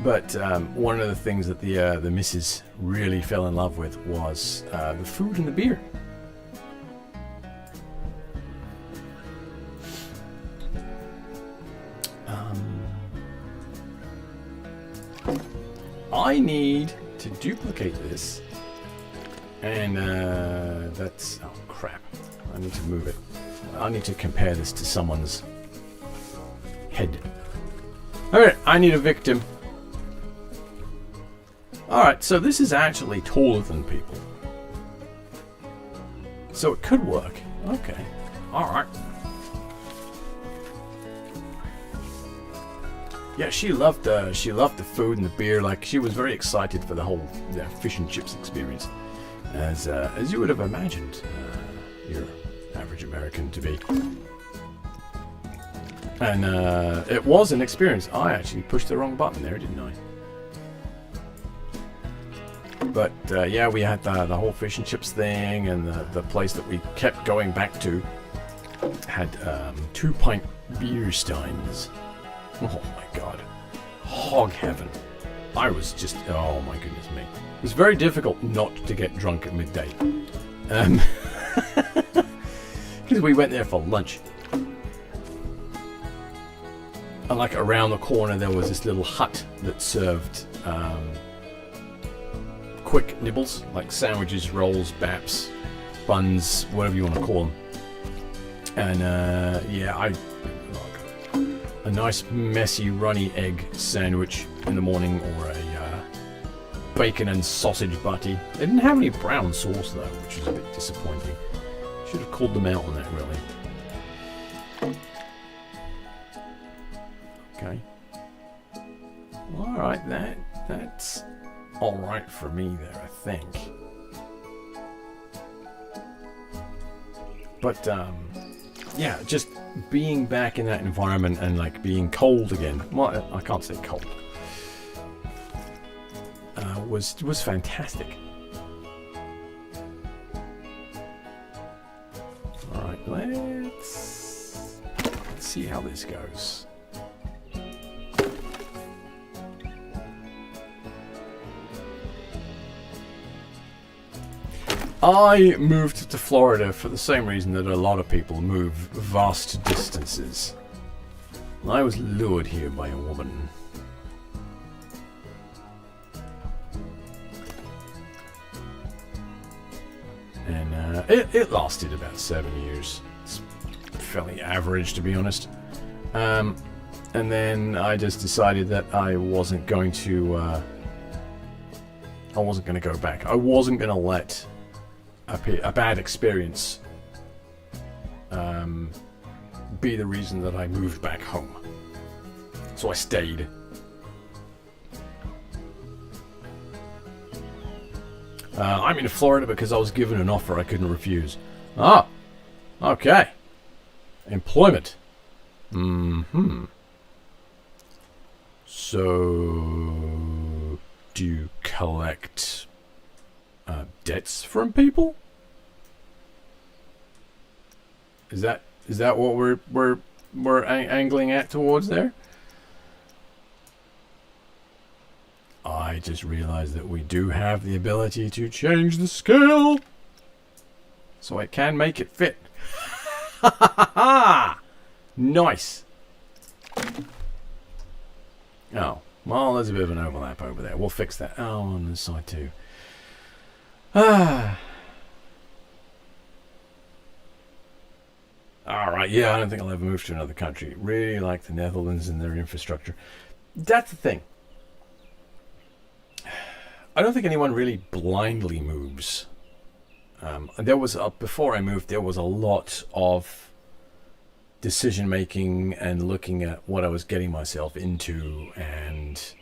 But one of the things that the missus really fell in love with was the food and the beer. I need to duplicate this, and that's... Oh, crap. I need to move it. I need to compare this to someone's head. Alright, I need a victim. Alright, so this is actually taller than people. So it could work. Okay. Alright. Yeah, she loved the food and the beer. Like, she was very excited for the whole fish and chips experience, as you would have imagined your average American to be. And it was an experience. I actually pushed the wrong button there, didn't I? But yeah, we had the whole fish and chips thing, and the place that we kept going back to had 2-pint beer steins. Oh my god. Hog heaven. I was just... Oh my goodness me. It was very difficult not to get drunk at midday. Because we went there for lunch. And like around the corner there was this little hut that served quick nibbles. Like sandwiches, rolls, baps, buns, whatever you want to call them. And yeah, a nice messy runny egg sandwich in the morning, or a bacon and sausage butty. They didn't have any brown sauce though, which was a bit disappointing. Should have called them out on that, really. Okay. Alright, that's alright for me there, I think. But yeah, just being back in that environment and like being cold again. Well, I can't say cold. Was fantastic. let's see how this goes. I moved to Florida for the same reason that a lot of people move vast distances. I was lured here by a woman. And it lasted about 7 years. It's fairly average, to be honest. And then I just decided that I wasn't going to go back. I wasn't going to let a bad experience be the reason that I moved back home. So I stayed. I'm in Florida because I was given an offer I couldn't refuse. Ah, okay. Employment. Mm-hmm. So, do you collect debts from people? Is that what we're angling at towards there? I just realized that we do have the ability to change the scale, so I can make it fit. Ha ha ha ha! Nice. Oh, well, there's a bit of an overlap over there. We'll fix that. Oh, on this side too. Ah. Alright, yeah, I don't think I'll ever move to another country. Really like the Netherlands and their infrastructure. That's the thing. I don't think anyone really blindly moves. There was before I moved, there was a lot of decision making and looking at what I was getting myself into, and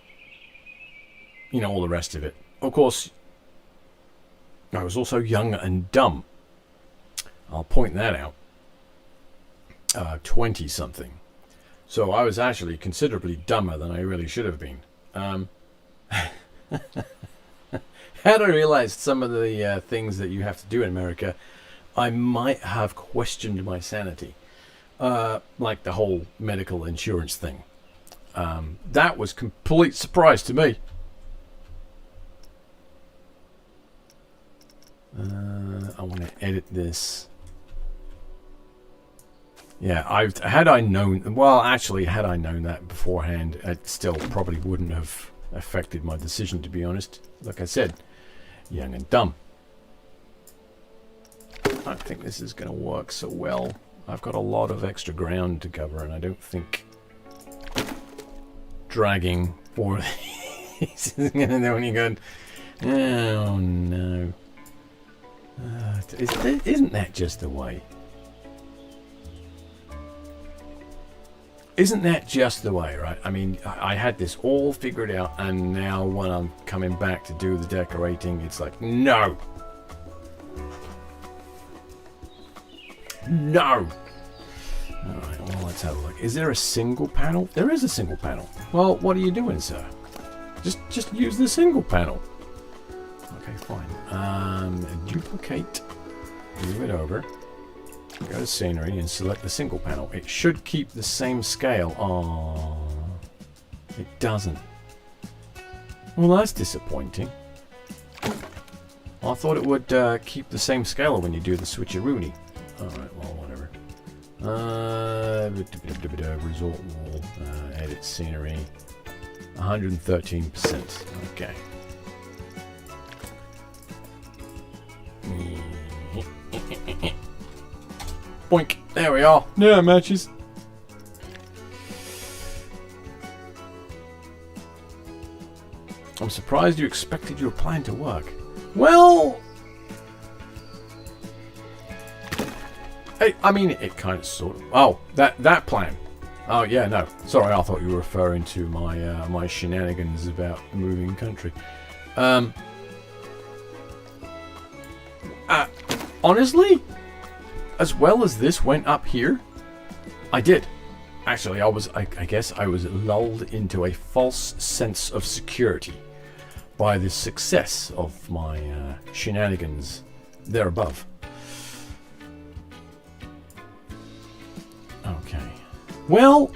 all the rest of it. Of course, I was also young and dumb. I'll point that out. 20 something. So I was actually considerably dumber than I really should have been. Had I realized some of the things that you have to do in America, I might have questioned my sanity. Like the whole medical insurance thing. That was complete surprise to me. I want to edit this. Yeah, had I known that beforehand, it still probably wouldn't have affected my decision, to be honest. Like I said, young and dumb. I don't think this is going to work so well. I've got a lot of extra ground to cover, and I don't think dragging 4 of these is going to do any good. Oh no. Isn't that just the way? Isn't that just the way, right? I mean, I had this all figured out, and now when I'm coming back to do the decorating, it's like, no! No! Alright, well, let's have a look. Is there a single panel? There is a single panel. Well, what are you doing, sir? Just use the single panel. Okay, fine. Duplicate. Move it over. Go to scenery and select the single panel. It should keep the same scale. Oh, it doesn't. Well, that's disappointing. I thought it would keep the same scale when you do the switcheroonie. Alright, well, whatever. Resort wall. Edit scenery. 113%. Okay. Boink. There we are. Yeah, matches. I'm surprised you expected your plan to work. Well, I mean, it kind of sort of. Oh, that plan. Oh yeah, no. Sorry, I thought you were referring to my my shenanigans about moving country. Honestly, as well as this went up here, I did. Actually, I guess I was lulled into a false sense of security by the success of my shenanigans there above. Well,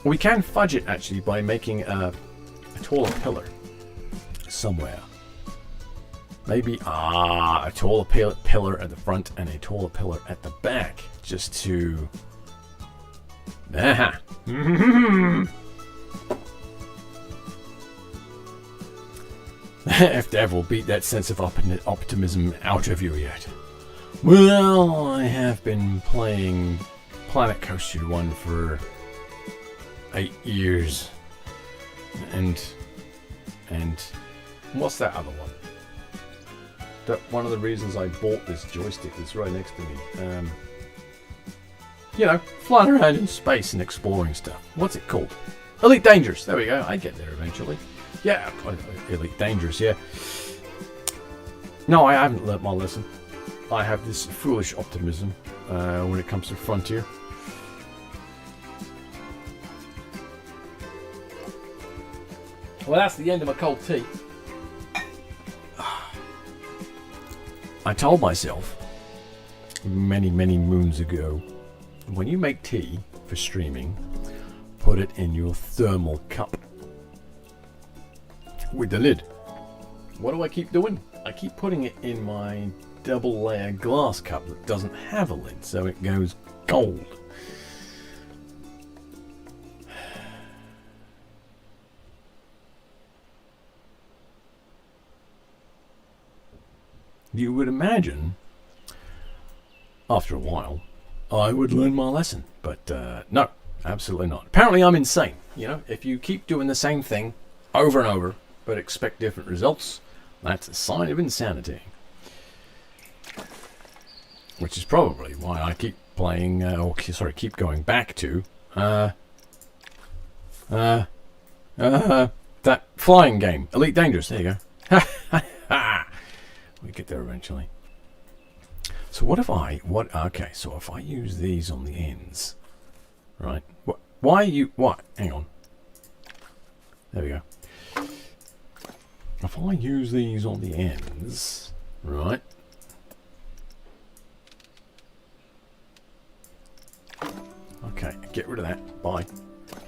we can fudge it actually by making a taller pillar somewhere. Maybe a taller pillar at the front and a taller pillar at the back, just to. If Dev will beat that sense of optimism out of you yet. Well, I have been playing Planet Coaster 1 for 8 years. And what's that other one? That one of the reasons I bought this joystick that's right next to me. You know, flying around in space and exploring stuff. What's it called? Elite Dangerous. There we go. I get there eventually. Yeah, Elite Dangerous, yeah. No, I haven't learnt my lesson. I have this foolish optimism when it comes to Frontier. Well, that's the end of my cold tea. I told myself many, many moons ago, when you make tea for streaming, put it in your thermal cup with the lid. What do I keep doing? I keep putting it in my double layer glass cup that doesn't have a lid, so it goes cold. You would imagine, after a while, I would learn my lesson. But no, absolutely not. Apparently I'm insane. You know, if you keep doing the same thing over and over, but expect different results, that's a sign of insanity. Which is probably why I keep playing, keep going back to, that flying game. Elite Dangerous, there you go. We get there eventually. So what if okay, so if I use these on the ends, right? What? Hang on. There we go. If I use these on the ends, right? Okay, get rid of that. Bye.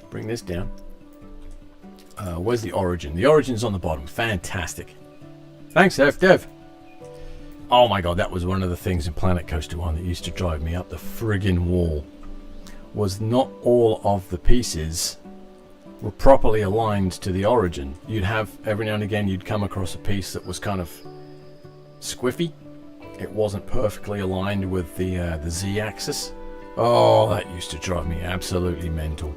Bring this down. Where's the origin? The origin's on the bottom. Fantastic. Thanks, Dev. Oh my god, that was one of the things in Planet Coaster 1 that used to drive me up the friggin' wall. Was not all of the pieces were properly aligned to the origin. You'd have, every now and again, you'd come across a piece that was kind of squiffy. It wasn't perfectly aligned with the Z-axis. Oh, that used to drive me absolutely mental.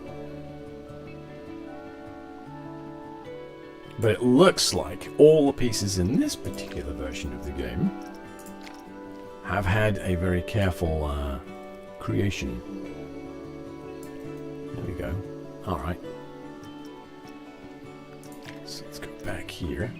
But it looks like all the pieces in this particular version of the game have had a very careful creation. There we go. Alright. So let's go back here.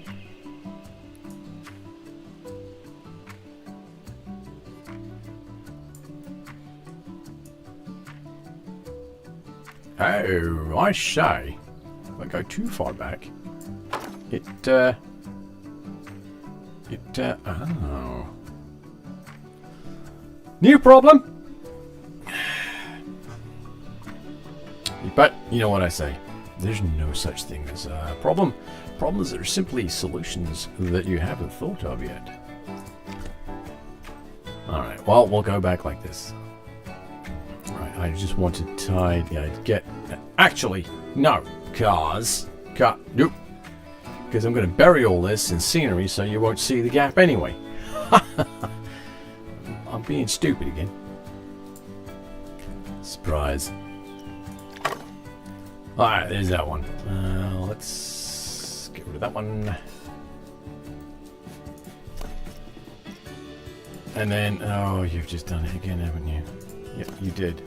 Oh, I say. If I go too far back, oh. New problem. But you know what I say. There's no such thing as a problem. Problems are simply solutions that you haven't thought of yet. Alright, well, we'll go back like this. Alright, I just want to get... Actually, no. Nope. Because I'm going to bury all this in scenery so you won't see the gap anyway. I'm being stupid again. Surprise. Alright, there's that one. Let's get rid of that one. And then, oh, you've just done it again, haven't you? Yep, you did.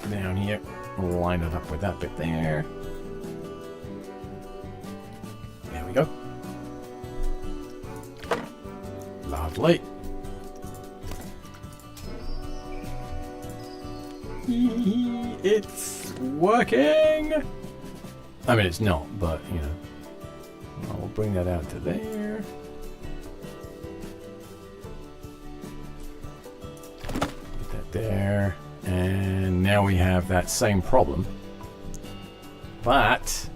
Down here. We'll line it up with that bit there. There we go. Lovely. It's working! I mean, it's not, but, you know. I'll bring that out to there. there. And now we have that same problem. But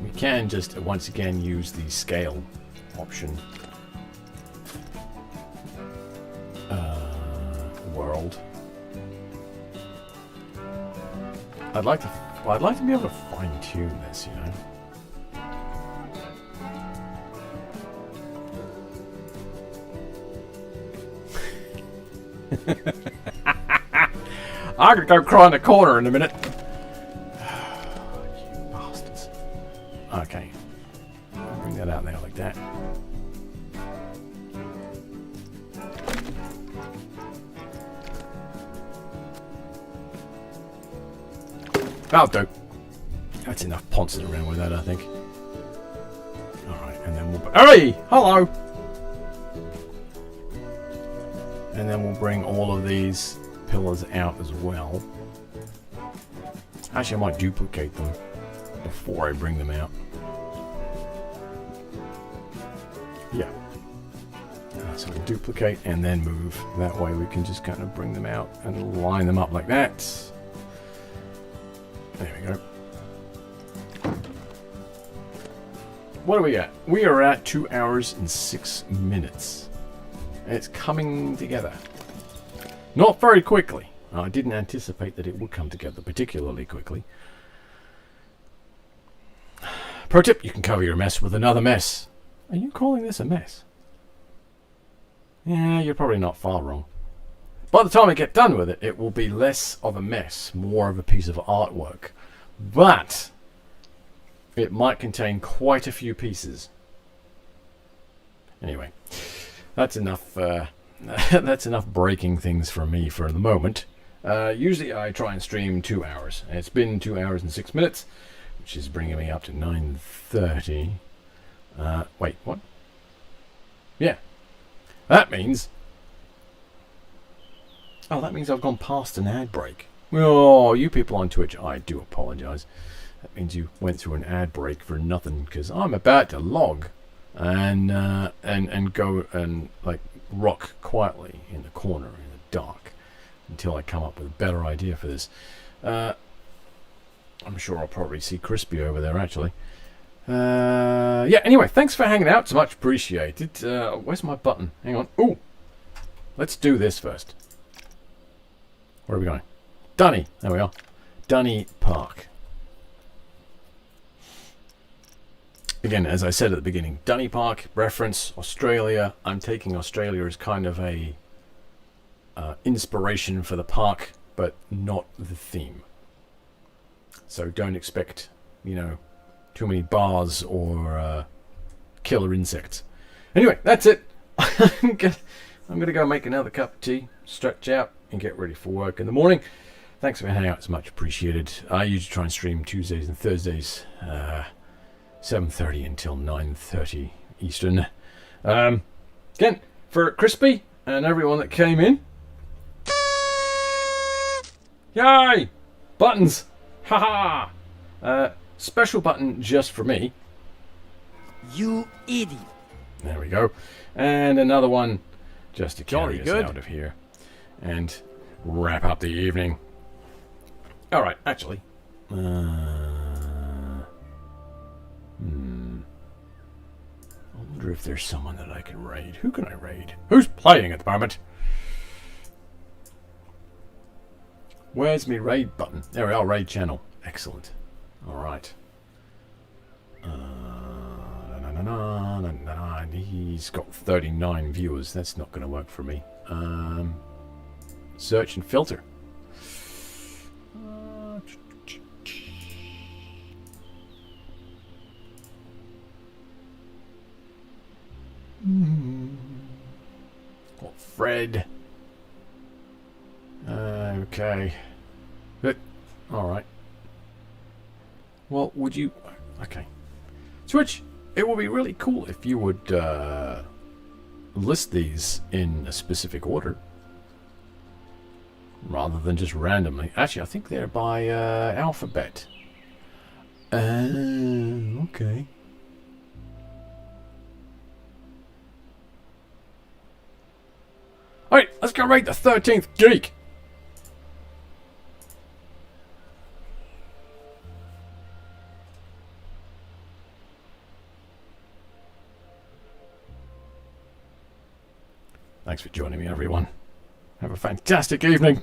we can just once again use the scale option. World. I'd like to be able to fine-tune this, you know. I could go cry in the corner in a minute. You bastards. Okay. I'll bring that out there like that. That'll do. That's enough pouncing around with that, I think. Alright, and then we'll... Hey! Hello! And then we'll bring all of these pillars out as well. Actually, I might duplicate them before I bring them out. Yeah. So we'll duplicate and then move. That way we can just kind of bring them out and line them up like that. There we go. What do we got? We are at 2 hours and 6 minutes. And it's coming together. Not very quickly. I didn't anticipate that it would come together particularly quickly. Pro tip, you can cover your mess with another mess. Are you calling this a mess? Yeah, you're probably not far wrong. By the time I get done with it, it will be less of a mess, more of a piece of artwork. But it might contain quite a few pieces. Anyway, that's enough. That's enough breaking things for me for the moment. Usually I try and stream 2 hours. And it's been 2 hours and 6 minutes, which is bringing me up to 9:30. Wait, what? Yeah, that means. Oh, that means I've gone past an ad break. Oh, you people on Twitch, I do apologise. That means you went through an ad break for nothing, because I'm about to log and go and like rock quietly in the corner in the dark until I come up with a better idea for this. I'm sure I'll probably see Crispy over there actually. Yeah. Anyway, thanks for hanging out. It's much appreciated. Where's my button? Hang on. Ooh, let's do this first. Where are we going? Dunny. There we are. Dunny Park. Again, as I said at the beginning, Dunny Park, reference Australia. I'm taking Australia as kind of a inspiration for the park, but not the theme. So don't expect, you know, too many bars or killer insects. Anyway, that's it. I'm going to go make another cup of tea, stretch out, and get ready for work in the morning. Thanks for hanging out. It's much appreciated. I usually try and stream Tuesdays and Thursdays, 7:30 until 9:30 Eastern. Again, for Crispy and everyone that came in. Yay! Buttons! Haha! Special button just for me. You idiot. There we go. And another one just to carry us out of here and wrap up the evening. Alright, actually. I wonder if there's someone that I can raid. Who can I raid? Who's playing at the moment? Where's my raid button? There we are, raid channel. Excellent. Alright. He's got 39 viewers. That's not going to work for me. Search and filter. Got Fred. Okay. Good. Alright. Well, would you... Okay. Twitch, it would be really cool if you would list these in a specific order. Rather than just randomly. Actually, I think they're by alphabet. Okay. Let's go rate the 13th Geek. Thanks for joining me, everyone. Have a fantastic evening.